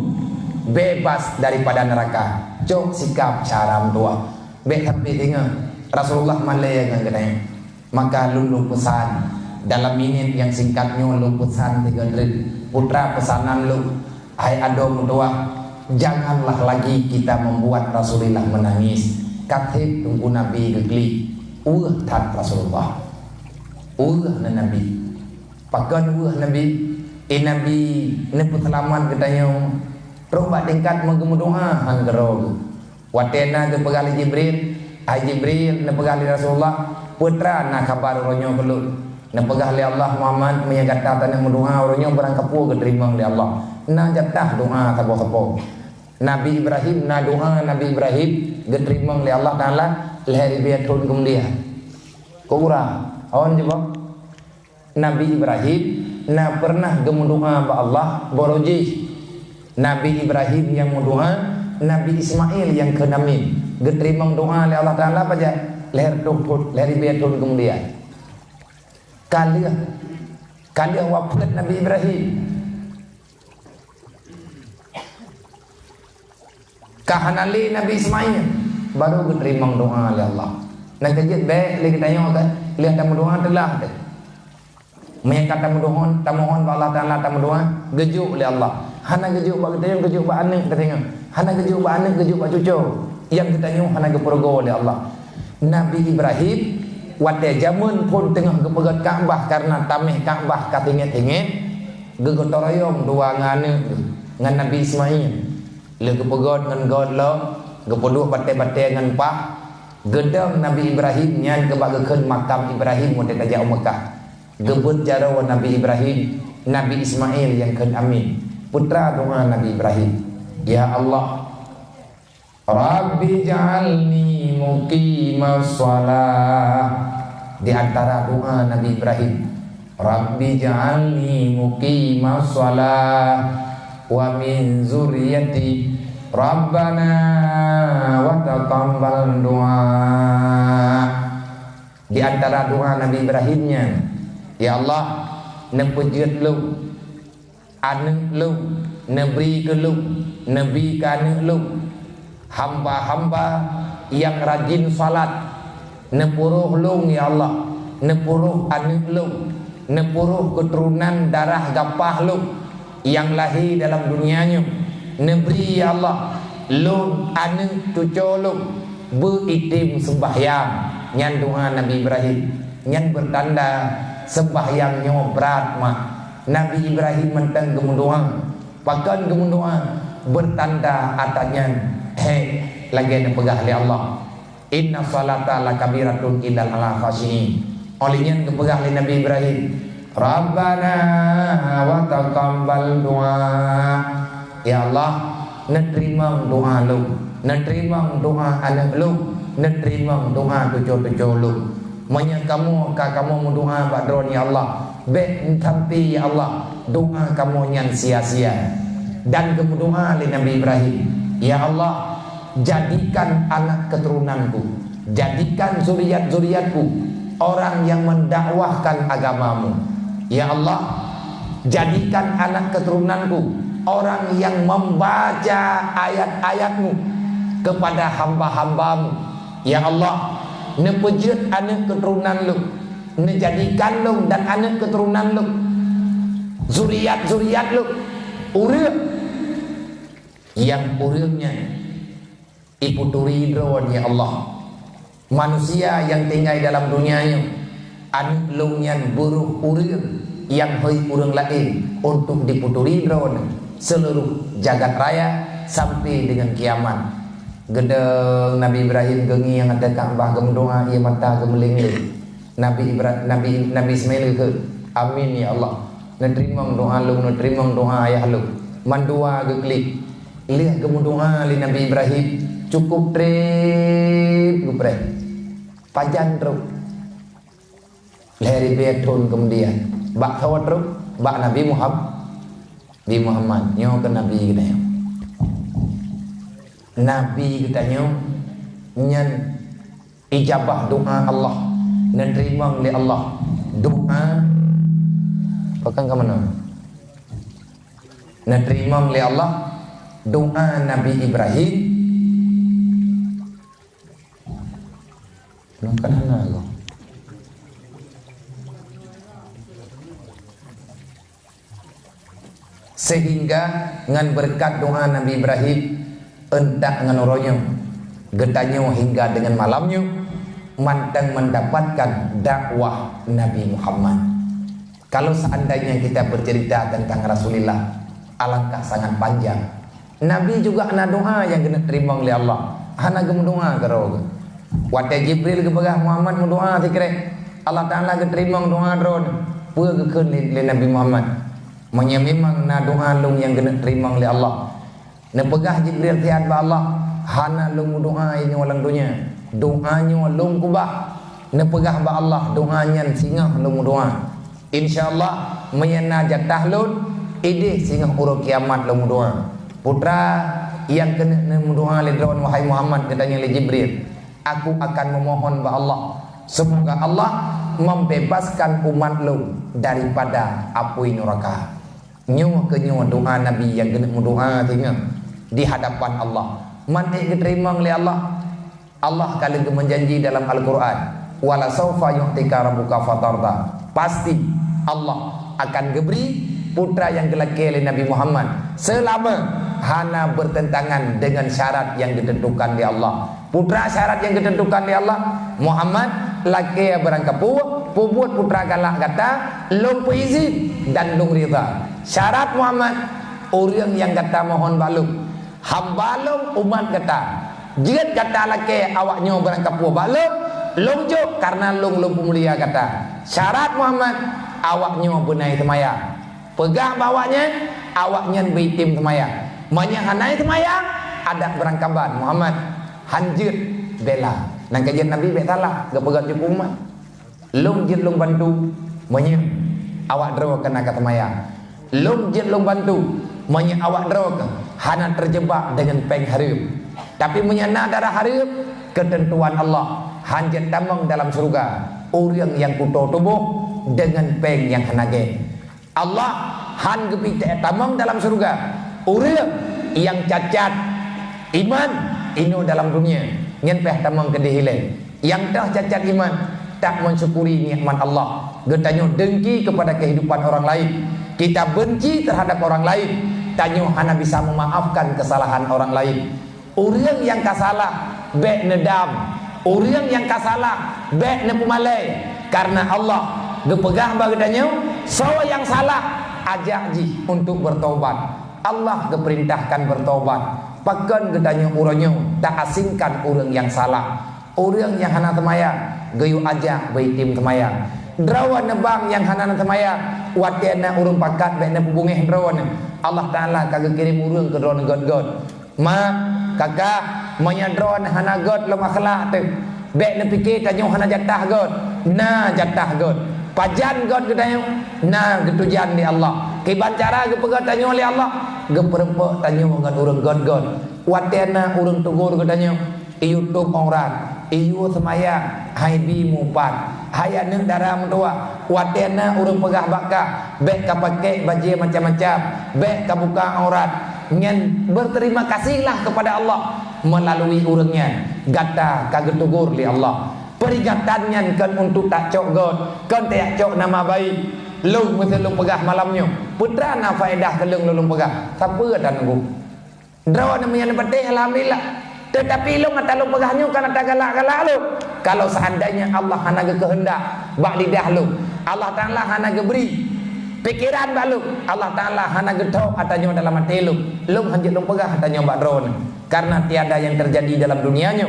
[SPEAKER 1] bebas daripada neraka jok sikap cara tua baik tapi dengar Rasulullah malaya dengan katanya maka lulu pesan dalam minit yang singkatnya lu pesan 3 putra pesanan lu hai adom doa janganlah lagi kita membuat Rasulullah menangis katib tunggu Nabi gegli tat Rasulullah na Nabi pakan Nabi Nabi ni pengalaman katanya roba tingkat mengemudoa hanggerog watena ke pegali Jibril Jibril na pegali Rasulullah putra na kabar ronyo kelut na pegali Allah Muhammad menyagata tanah mendoa ronyo berangkat pu keterima oleh Allah na jatah doa sabo-sabo Nabi Ibrahim na doa Nabi Ibrahim keterima oleh Allah Taala lahir biatun kemudian kurang on jawab Nabi Ibrahim na pernah gemundoa ba Allah boroji Nabi Ibrahim yang mendoa Nabi Ismail yang kenamin diterima doa oleh Allah Taala pada lahir tumput lahir biatun kemudian kali wafat Nabi Ibrahim Kahanali Nabi Ismail baru diterima doa oleh Allah. Nak kejut baik lagi tanya kan, lihat tamu doa telah tu. Mereka tamu mohon Allah Taala tamu doa gejuk oleh Allah. Hana gejuk bak kita gejuk bak anak kita tengok. Hana gejuk bak anak gejuk bak cucu. Yang kita tengok hana gepergo oleh Allah. Nabi Ibrahim wate jamun pun tengah gepegat Kaabah karena tamih Kaabah katingit-tingit gegotoroyong dua ngane ngan Nabi Ismail. Le gepegat ngan God lo gepoduk bate-bate ngan pak gedang Nabi Ibrahim nyan kebagakeun makam Ibrahim wate tajak Mekah. Gebut jaro Nabi Ibrahim, Nabi Ismail yang keun amin. Putra doa Nabi Ibrahim. Ya Allah, Rabbi ja'alni muqimas shalah. Di antara doa Nabi Ibrahim, Rabbi ja'alni muqimas shalah wa min zurriyyati Rabbana wa taqabbal doa. Di antara doa Nabi Ibrahimnya, ya Allah, nepejut lu anak lu, neberi ke lu, nabi ke anak lu, hamba-hamba yang rajin salat, nepuruh lu ya Allah, nepuruh anak lu, nepuruh keturunan darah gapah lu yang lahir dalam dunianya, neberi ya Allah lu anak cucu lu beritim sembahyang. Nyan doa Nabi Ibrahim, nyan bertanda sembahyangnya berat mak. Nabi Ibrahim mentang gemundoa, pakan gemundoa bertanda atanya lagi yang pegah oleh Allah. Inna salata la kabiratun illal ala khasyiin. Olehnya kepegah oleh Nabi Ibrahim. Rabbana wa taqabbal doa. Ya Allah, nerima doa lu, nerima doa anak lu, nerima doa cucu-cucu lu. Manya kamu mendoa badron ya Allah, baik tapi ya Allah doa kamu yang sia-sia. Dan kamu doa oleh Nabi Ibrahim, ya Allah jadikan anak keturunanku, jadikan zuriat-zuriatku orang yang mendakwahkan agamamu. Ya Allah jadikan anak keturunanku orang yang membaca ayat-ayatmu kepada hamba-hambamu. Ya Allah, nepejut anak keturunan lu, nejadikan lu dan anak keturunan lu, zuriat-zuriat lu urang yang urangnya iputuri dron ya Allah. Manusia yang tinggal dalam dunianya anak lu yang buruh urang yang hei urang lain untuk diputuri dron seluruh jagat raya sampai dengan kiamat. Gedeng Nabi Ibrahim gengi yang ada Ka'bah gemdoa ia mata gemeling. Nabi Ismail ke amin ya Allah. Nerima doa lu, nerima doa ayah lu. Mandua ge klik. Lihat gemundoa li Nabi Ibrahim cukup trip gupre. Pajan terus. Lehri betun kemudian. Bak kawat terus, bak Nabi Muhammad nyo ke Nabi kita. Nabi katanya nyan ijabah doa Allah, nerima oleh Allah doa bahkan ke mana? Nerima oleh Allah doa Nabi Ibrahim. Belum kan hana kau. Sehingga ngan berkat doa Nabi Ibrahim entak nganoronya getanyo hingga dengan malamnya mantang mendapatkan dakwah Nabi Muhammad. Kalau seandainya kita bercerita tentang Rasulullah alangkah sangat panjang. Nabi juga ana doa yang kena terima oleh Allah. Hana gem doa karo. Wate Jibril ke begah Muhammad mu doa tikre. Allah Taala ke terima doa dron. Pue ke keun le Nabi Muhammad. Manya memang na doa lung yang kena terima oleh Allah. Nepegah Jibril tiad ba Allah, hana lung doa ini walang dunia. Doanya lung kubah. Nepegah ba Allah doanya singah lung doa. Insyaallah menyana jatah lun ide singah urut kiamat lung doa. Putra yang kena doa le drawan wahai Muhammad katanya le Jibril, aku akan memohon ba Allah semoga Allah membebaskan umat lu daripada api neraka. Nyo ke nyo doa Nabi yang kena doa tengah di hadapan Allah. man diterima oleh Allah. Allah kalau menjanji dalam Al-Quran, wala saufa yu'tika rabbuka fatarda, pasti Allah akan beri putra yang dilaki oleh Nabi Muhammad selama hana bertentangan dengan syarat yang ditentukan oleh Allah. Putra syarat yang ditentukan oleh Allah, Muhammad laki berangkat buat putra galak kata long izin dan long rida. Syarat Muhammad, orang yang kata mohon balung, hambalung umat kata jika kata laki awaknya berangkat balung longjok karena long pemulia kata. Syarat Muhammad, awaknya benai temayang, pegang bawahnya awaknya beritim temayang, menyahanai temayang ada berangkaban Muhammad hanjir bela dan kajian Nabi betalah gak pegang cukup umat long jin long bantu menye awak draw kena kata temayang, long jin long bantu menye awak draw hana terjebak dengan peng harib, tapi menyana darah harib ketentuan Allah hanjir tamang dalam surga orang yang kuto tubuh dengan peng yang hanage. Allah han gepi tamang dalam surga orang yang cacat iman ino dalam dunia nyenpeh tamang kedihile, yang dah cacat iman tak mensyukuri nikmat Allah, getanyo dengki kepada kehidupan orang lain, kita benci terhadap orang lain, tanyo hana bisa memaafkan kesalahan orang lain. Orang yang kasalah bek nedam, orang yang kasalah bek nepumalai, karena Allah gepegah bagedanyo sawa yang salah ajak ji untuk bertobat. Allah geperintahkan bertobat, pakan gedanyo uronyo tak asingkan orang yang salah, orang yang hana temayang gayu ajak baitim temayang, drawan nebang yang hana temayang watena urung pakat bek nepubungeh drawan. Allah Taala kagak kirim urang ke drawan god-god ma kakak menyadron hana god lem akhlak tu bek ne fikir tanyo hana jatah god na jatah god pajan god gedanyo na getujan di Allah kiban cara ge pegat tanyo oleh Allah ge perempak tanyo ngan urang god-god watena urang tugur gedanyo YouTube orang iu semaya hai bi mupat haya neung darah mentua watena urang pegah baka bek ka pake baje macam-macam bek ka buka aurat nyen berterima kasihlah kepada Allah melalui urangnya gata kagak tugur li Allah peringatannya kan untuk tak cok god kan tak cok nama baik lung mesti lung pegah malamnya putra na faedah ke lung pegah siapa dan nunggu draw namanya patih alhamdulillah, tetapi lung ata lung pegahnya kan ata galak-galak lu. Kalau seandainya Allah hana kehendak bak lidah lu, Allah Taala hana beri pikiran balu, Allah Taala hana getok atanya dalam hati lu hanjit lung pegah atanya bak drone. Karena tiada yang terjadi dalam dunianya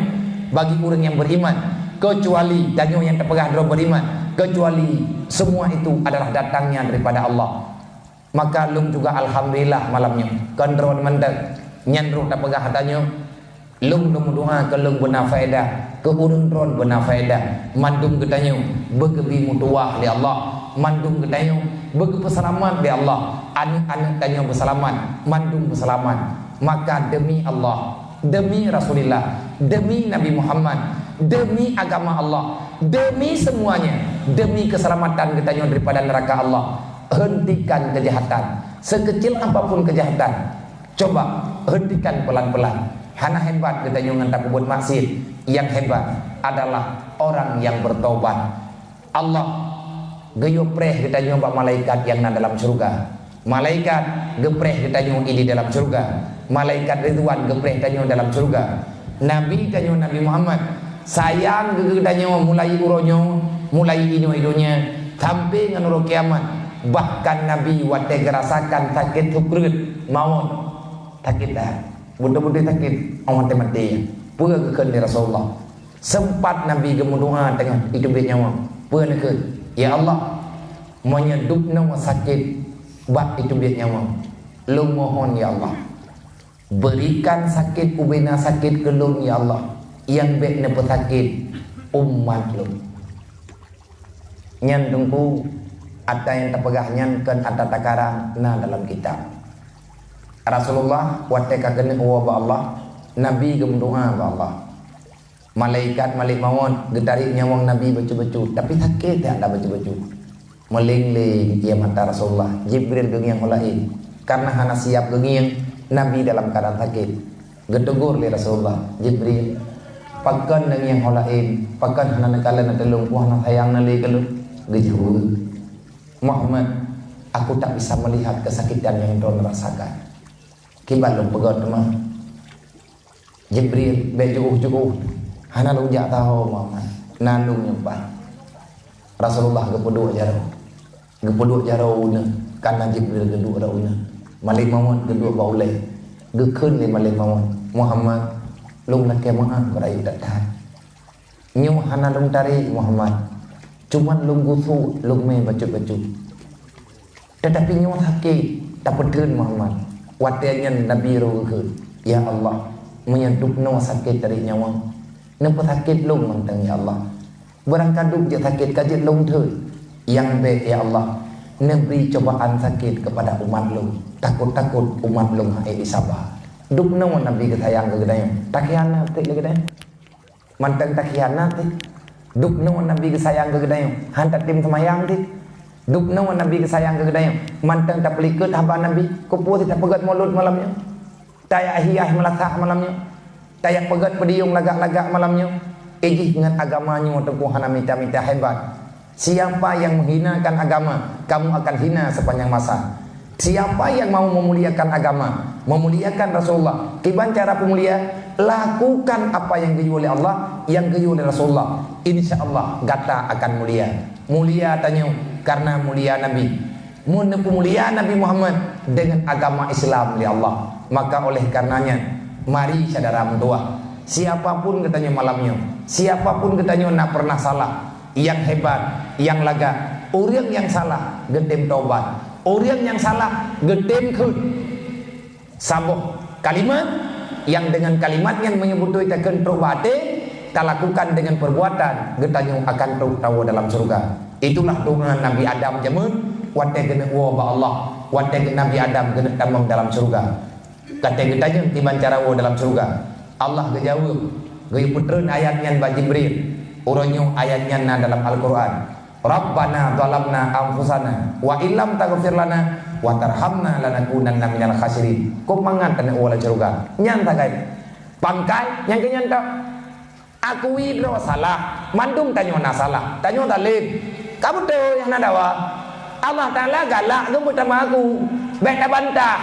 [SPEAKER 1] bagi orang yang beriman kecuali tanyo yang terpegah drone beriman, kecuali semua itu adalah datangnya daripada Allah. Maka lung juga alhamdulillah malamnya kan drone mendek nyanruh terpegah atanya lung doa ke lung benar faedah ke urang drone benar faedah mandung getanyo begebi mutuah di Allah, mandung getanyo bagi berselamat di Allah, anak-anak tanya berselamat, mandung berselamat. Maka demi Allah, demi Rasulullah, demi Nabi Muhammad, demi agama Allah, demi semuanya, demi keselamatan kita daripada neraka Allah, hentikan kejahatan sekecil apapun kejahatan. Coba hentikan pelan-pelan. Hana hebat kita ngantak buat maksiat, yang hebat adalah orang yang bertobat. Allah gayo preh kita nyoba malaikat yang ada dalam surga, malaikat gepreh kita nyoba di dalam surga, malaikat Ridwan gepreh kita nyoba dalam surga, Nabi kita nyoba Nabi Muhammad sayang kita nyoba mulai uronyo, mulai idonya sampai nganuro kiamat. Bahkan Nabi wate gerasakan sakit hukrut maut sakit dah budak-budak sakit awak mati pura ke Rasulullah sempat Nabi gemudoa tengah itu nyawa pura ke ya Allah menyedupna sakit bak itu nyawa lu mohon ya Allah berikan sakit ubena sakit ke lu ya Allah yang bekna pesakit umat lu nyan tungku ada yang terpegah nyankan ada takarang na dalam kitab Rasulullah wateka kena wa Allah, Nabi gemdoa ba Allah. Malaikat malik mawon getarik nyawang Nabi bacu-bacu, tapi sakit tak ada bacu-bacu. Melingling ia mata Rasulullah, Jibril gengiang lain. Karena hana siap gengiang Nabi dalam keadaan sakit. Getegur li Rasulullah Jibril pakan dengan yang holain pakan hana kala nak telung puah nak sayang nali kalau gejauh Muhammad aku tak bisa melihat kesakitan yang kau rasakan kibat lu pegot mah Jibril bejuh hana lu jak tahu Muhammad nalung nyempat Rasulullah gepeduk jaro una kana Jibril geduk rauna Malik Muhammad geduk baulai gekun ni Malik Muhammad lung nak kemahan berayu tak tahan nyu hana lung tarik Muhammad cuman lung gusu lung main baju tetapi nyu sakit tak pedun Muhammad watenya Nabi ruhun ya Allah menyentuh no sakit dari nyawa nampak sakit lung mantang ya Allah berangkaduk je sakit kajet lung tu yang baik ya Allah Nabi cobaan sakit kepada umat lung takut umat lung hai disabar duk no Nabi kesayang ke gedaya tak khianat ke gedaya mantang tak khianat duk no Nabi kesayang ke gedaya hantar tim semayang ti duk no Nabi kesayang ke gedaya mantang tak pelikut haba Nabi kupu tak pegat mulut malamnya tayak hiyah melakah malamnya tayak pegat pediung lagak-lagak malamnya ejih dengan agamanya ataupun hana minta-minta hebat. Siapa yang menghinakan agama, kamu akan hina sepanjang masa. Siapa yang mau memuliakan agama, memuliakan Rasulullah, kiban cara pemulia, lakukan apa yang diuji oleh Allah, yang diuji oleh Rasulullah. Insya Allah gata akan mulia. Mulia tanya karena mulia Nabi. Mulia Nabi Muhammad dengan agama Islam oleh Allah. Maka oleh karenanya, mari saudara mentua. Siapapun katanya malamnya, siapapun katanya nak pernah salah, yang hebat, yang laga, orang yang salah gedem taubat, orang yang salah gedem khut sabuh kalimat yang dengan kalimatnya menyebut kita taubat tak lakukan dengan perbuatan getanya akan tahu dalam surga. Itulah doa Nabi Adam jamun wate kena wa Allah wate Nabi Adam kena tamam dalam surga. Kata getanya tiban cara wa dalam surga. Allah kejawab gaya putreun ayatnya ba Jibril uronyo ayatnya na dalam Al-Quran Rabbana zalamna anfusana wa illam taghfir lana wa tarhamna lanakunanna minal khasirin kok mangan kena wala surga nyanta kai pangkai yang kenyanta aku widro salah mandum tanyo na salah tanyo dalil kamu tu yang nadawa Allah Ta'ala galak tu pertama aku bek dah bantah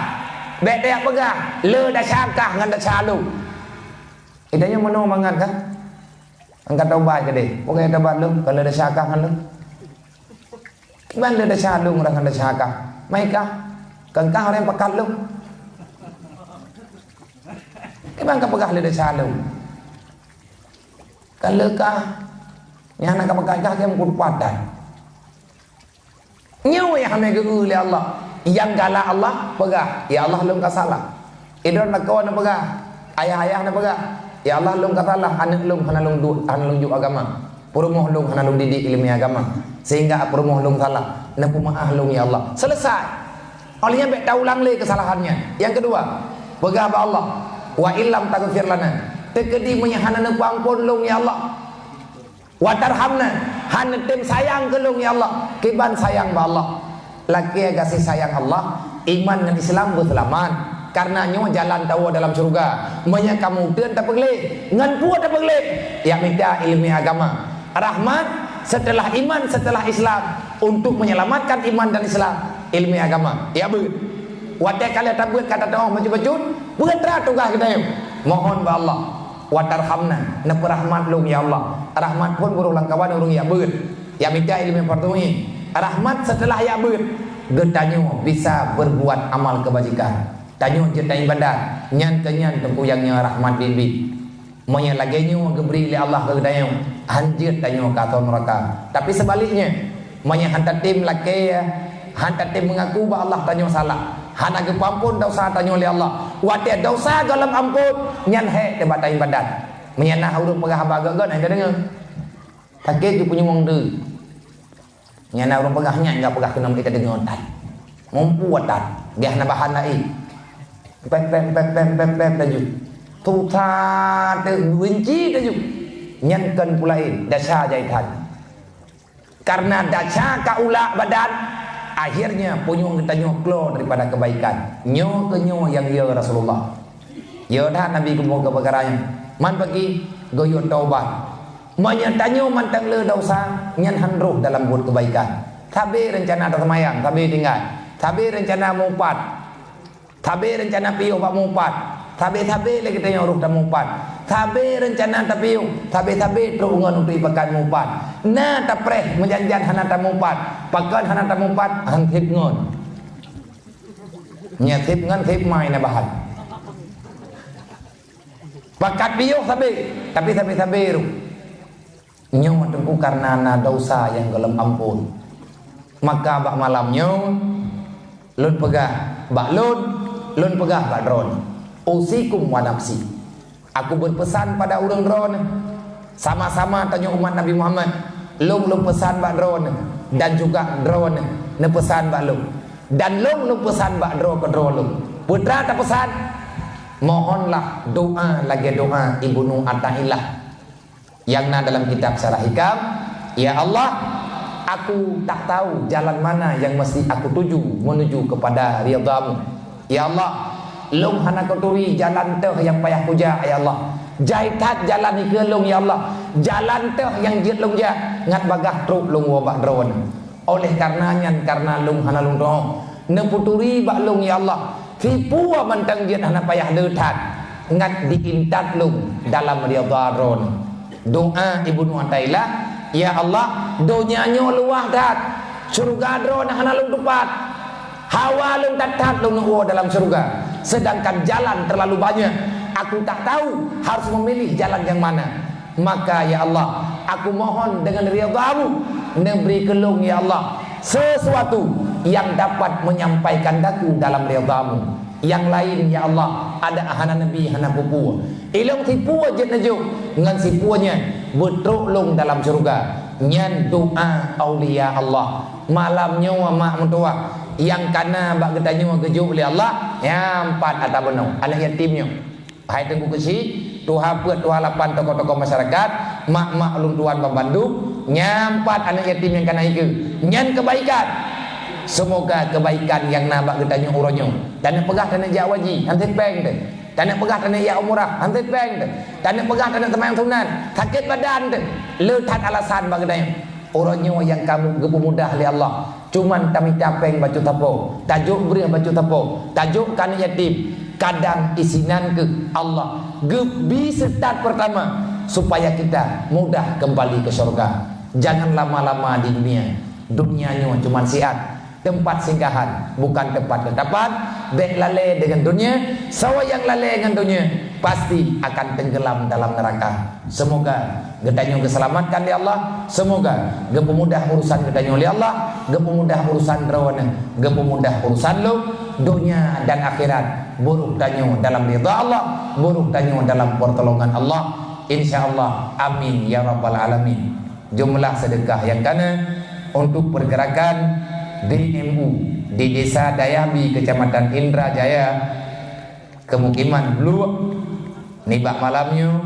[SPEAKER 1] bek dah pegah le dah syakah ngan dah calu idanya mana mangan kan angkat taubat ke deh pokoknya taubat lu kalau ada syakah kan lu gimana ada syalung orang ada syakah mereka kengkah orang pekat lu gimana kau pegah ada syalung kalau kah yang nak pekat kah yang kurpatan nyawa yang hame geu oleh Allah yang galak Allah pegah ya Allah lu ka salah idon nak kawan pegah ayah-ayah nak pegah ya Allah lung katalah anak lung hana lung juk agama perumoh lung hana lung didik ilmu agama sehingga perumoh lung salah napu maah lung ya Allah selesai olehnya baik tahu ulang lagi kesalahannya. Yang kedua pegah ba Allah wa illam taghfir lana tekedi menyahana napu ampun lung ya Allah wa tarhamna hana tem sayang ke lung ya Allah kiban sayang ba Allah laki kasih sayang Allah iman dengan Islam berselaman karena nyo jalan tahu dalam surga banyak kamu dan tak pelik ngan puat tak pelik yang minta ilmu agama rahmat setelah iman setelah Islam untuk menyelamatkan iman dan Islam ilmu agama ya bu wadah kalian tak buat kata doa macam-macam bukan tugas kita mohon ba Allah wa tarhamna na rahmat lung ya Allah rahmat pun berulang kawan urung ya bu yang minta ilmu pertama rahmat setelah ya bu getanyo bisa berbuat amal kebajikan tanyo jetai ibadat nyan kenyan tempuyangnya rahmat bibi monya lagenyo gebri li Allah ke dayo hanjir tanyo ka ton neraka tapi sebaliknya monya hantar tim lake hantar tim mengaku ba Allah tanyo salah hana ge pampun dosa tanyo li Allah wate dosa dalam ampun nyan he te batai ibadat menyana urang pegah baga ada dengar takut ju punya wong de nyana urang pegahnya enggak pegah kena kita dengar tat mumpu watat geh na bahan lai pem taju tuta benci taju nyankan pulain dasa jahitan karena dasa kaula badan akhirnya punyung kita nyoklo daripada kebaikan nyo ke nyo yang ya Rasulullah Ya dah Nabi kumpul ke perkaranya. Man pergi goyo taubat. Menyatanyo mantang le dosa nyan handruh dalam buat kebaikan. Tabe rencana tak semayang, tabe tinggal. Tabe rencana mumpat. Tabe rencana piuh pak mumpat. Tabe-tabe lagi tanya urut dan mumpat. Tabe rencana tapiuh, tabe-tabe terus ngon untuk ipakan mumpat. Na tapreh menjanjian hana ta mumpat. Pakan hana ta mumpat hantip ngon. Nyatip ngon tip mai na bahan. Pakat piuh tapi tabe ru. Nyo tengku karena na dosa yang gelem ampun. Maka bak malamnya lun pegah bak lun pegah bak dron. Usikum wa nafsi. Aku berpesan pada orang dron. Sama-sama tanya umat Nabi Muhammad. Lung pesan bak dron dan juga dron ne pesan bak lung. Dan lung pesan bak dron ke dron lung. Putra tak pesan. Mohonlah doa lagi doa Ibnu Athaillah yang dalam kitab Syarah Hikam. Ya Allah, aku tak tahu jalan mana yang mesti aku tuju menuju kepada ridhamu. Ya Allah, lung hana koturi jalan teh yang payah puja. Ya Allah, jaitat jalan ke lung. Ya Allah, jalan teh yang jit lung ja ngat bagah truk lung wabak drone. Oleh karenanya karena lung hana lung doa neputuri bak lung. Ya Allah, tipu mantang jit hana payah letat ngat diintat lung dalam ridha drone. Doa Ibnu Athaillah, ya Allah, donyanya luah dat surga drone hana lung tepat. Hawa lung tatat lung dalam surga. Sedangkan jalan terlalu banyak. Aku tak tahu harus memilih jalan yang mana. Maka ya Allah, aku mohon dengan ridhamu neberi kelung ya Allah sesuatu yang dapat menyampaikan daku dalam ridhamu. Yang lain ya Allah ada hana nabi hana pupu. Ilung tipu aja najuk ngan sipuanya betruk lung dalam surga. Nyan doa aulia Allah. Malamnya wa mak mentua yang kana bak getanya kejuk oleh Allah nyampat atau benar anak yatimnya hai tengku kesi tuha peut tuha lapan tokoh-tokoh masyarakat mak-mak lung tuan pembantu nyampat anak yatim yang kana ieu nyan kebaikan. Semoga kebaikan yang nabak getanya uronyo dan pegah tanah jawaji nanti peng teh tanah pegah tanah ya umrah nanti peng teh tanah pegah tanah temayang sunan sakit badan teh letat alasan bak getanya uronyo yang kamu gepu mudah li Allah. Cuman kami capeng baju tapo, tajuk beri baju tapo, tajuk kan yatim. Kadang isinan ke Allah gebi setat pertama supaya kita mudah kembali ke surga. Jangan lama-lama di dunia. Dunianya cuma siat, tempat singgahan, bukan tempat tetapan. Bek lale dengan dunia, sawa yang lale dengan dunia pasti akan tenggelam dalam neraka. Semoga getanya keselamatkan oleh Allah. Semoga gepemudah urusan getanya oleh Allah, gepemudah urusan rawana, gepemudah urusan lo dunia dan akhirat. Buruk tanyo dalam ridha Allah, buruk tanyo dalam pertolongan Allah. Insyaallah, amin ya rabbal alamin. Jumlah sedekah yang kana untuk pergerakan DMU di Desa Dayabi, Kecamatan Indrajaya, Kemukiman Blue. Nibak malamnya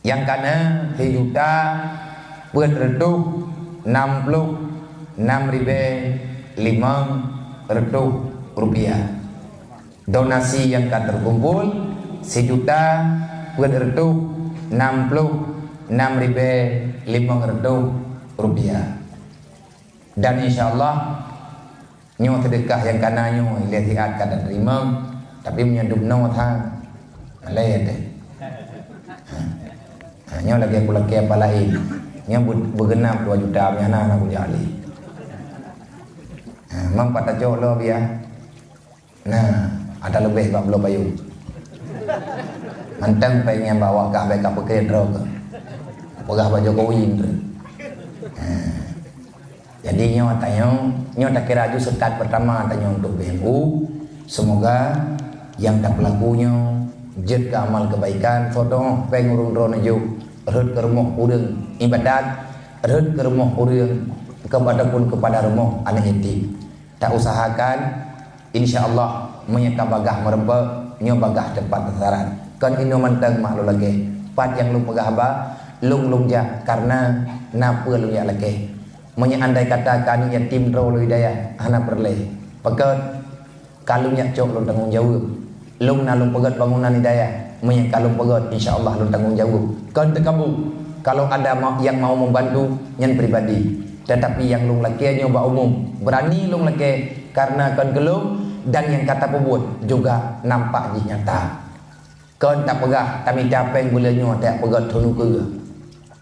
[SPEAKER 1] yang kana 3 juta buat redup 66.500 rupiah. Donasi yang kan terkumpul 1 juta buat redup 66.500 rupiah. Dan insyaallah nyo sedekah yang kana nyo lihat kada terima tapi menyedup no tha malay deh. Nyo lagi aku lagi apa lain. Nyo bergenap 2 juta punya anak aku jali. Mang pada jolo biar. Nah, ada lebih bab belum bayu. Mantang pengen bawa ke abek apa ke drog. Pegah baju Jokowi. Jadi nyo tak kira ju sekat pertama tanya untuk BMU. Semoga yang tak pelakunya jet ke amal kebaikan foto pengurung drone ju reut ke rumah urang ibadat, reut ke rumah urang kepada rumah anak yatim. Tak usahakan insyaallah menyeka bagah merempek nyo bagah tempat sasaran. Kan ino manteng mak lu lagi. Pat yang lu pegah ba lung ja karena napa lu ya lagi. Andai katakan yatim draw lu hidayah hana perle. Pakat kalau nyak cok lu tanggung jawab. lung nalung pegat bangunan hidayah, menyekalung pegat insya-Allah lung tanggung jawab. Kan tekabu kalau ada yang mau membantu yang pribadi, tetapi yang lung laki nyoba umum, berani lung laki karena kan kelung dan yang kata pebut juga nampak di nyata. Kan tak pegah kami capeng bulannya tak pegat tunu ke.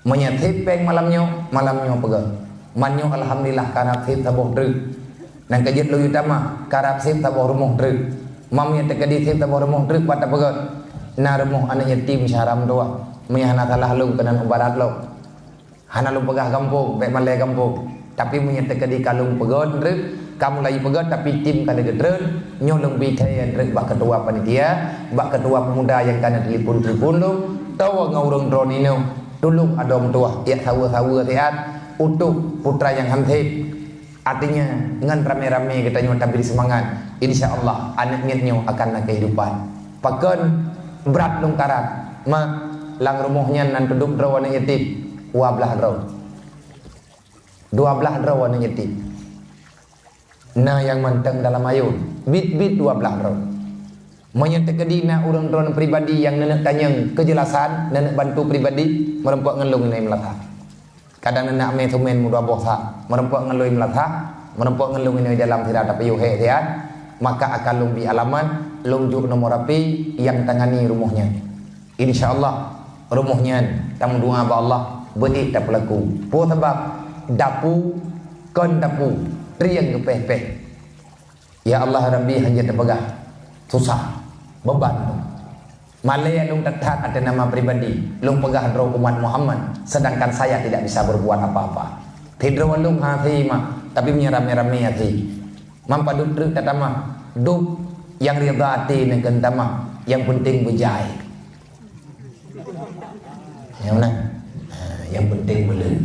[SPEAKER 1] Menyatip peng malamnya pegat. Manyo alhamdulillah karab sip taboh druk. Dan kejit lu utama karab sip taboh rumah druk. Mamnya tekadi sip taboh rumah druk pada pegat. Na rumah anak yatim syaram doa. Menyahana salah lu kena ubarat lu. Hana lu pegah kampung, baik malai kampung. Tapi menyat tekadi kalung pegat druk. Kamu lagi pegat tapi tim kali gedren. Nyolong bitayan druk bak ketua panitia, bak ketua pemuda yang kena telepon lu. Tahu ngaurung drone ini. Tolong adom tua, ya sawa-sawa sehat. Untuk putra yang hantip, artinya dengan rame-rame kita nyawa tampil semangat, insya Allah anak niatnya akan nak kehidupan. Pakan berat lungkaran, lang rumahnya nan duduk draw anak yatim, 12 draw, 12 draw anak yatim. Nah yang manteng dalam ayun, bit 12 draw. Menyatakan dina orang-orang pribadi yang nenek tanya kejelasan, nenek bantu pribadi merempak ngelung ini melata. Kadang nak main tumen muda bosa, merempak ngelui melatah, merempak ngelung ini dalam tidak ada piyuhe dia, maka akan lumbi alaman, lunjuk nomor api yang tangani rumahnya. Insya Allah rumahnya tamu doa ba Allah bedik tak pelaku. Po sebab dapu kon dapu triang kepeh-peh. Ya Allah Rabbi hanya terpegah susah beban. Malaya lung tetap ada nama pribadi, lung pegah draw umat Muhammad, sedangkan saya tidak bisa berbuat apa-apa. Tidro lung hati mah, tapi menyerame-rame hati. Mampa duduk tatama, duk yang rida hati dengan tama, yang penting berjaya. Yang mana? Yang penting belum.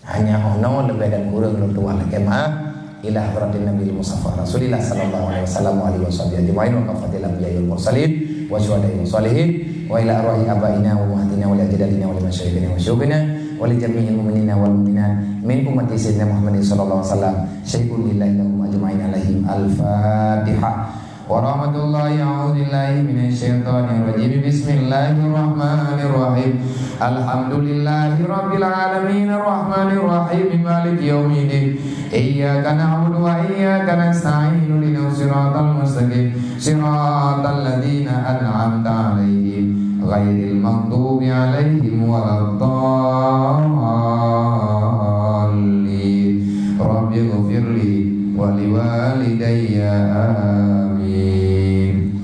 [SPEAKER 1] Hanya ono lebih dan kurang lu tua lagi mah. Ilah beratin Nabi Mustafa Rasulillah sallallahu alaihi wasallam wa alihi wasallam wa fadilah biyayil mursalin wa syuhada'i salihin wa ila arwahi abaina wa ummahatina wa ajdadina wa limasyaykhina wa syuhina wa li jami'il mu'minina wal mu'minat min ummati sayyidina Muhammadin sallallahu alaihi wasallam syai'un lillahi lahum ajma'in alaihim al-fatihah wa rahmatullahi a'udzubillahi minasyaitonir rajim bismillahirrahmanirrahim alhamdulillahi rabbil alamin arrahmanir rahim maliki yaumiddin iyyaka na'budu wa iyyaka nasta'in ihdinas siratal mustaqim siratal ladzina an'amta 'alaihim ghairil maghdubi 'alaihim waladdallin rabbighfirli wa liwalidayya amin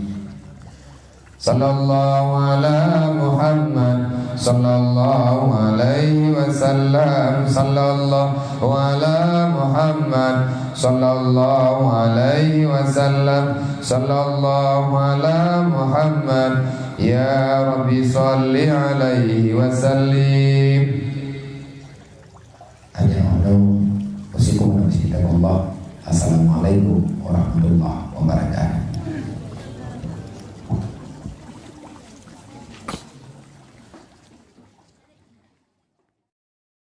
[SPEAKER 1] sallallahu ala Muhammad sallallahu alaihi wasallam sallallahu ala Muhammad sallallahu alaihi wasallam sallallahu ala Muhammad ya Rabbi salli alaihi wasallim. Assalamualaikum warahmatullahi wabarakatuh.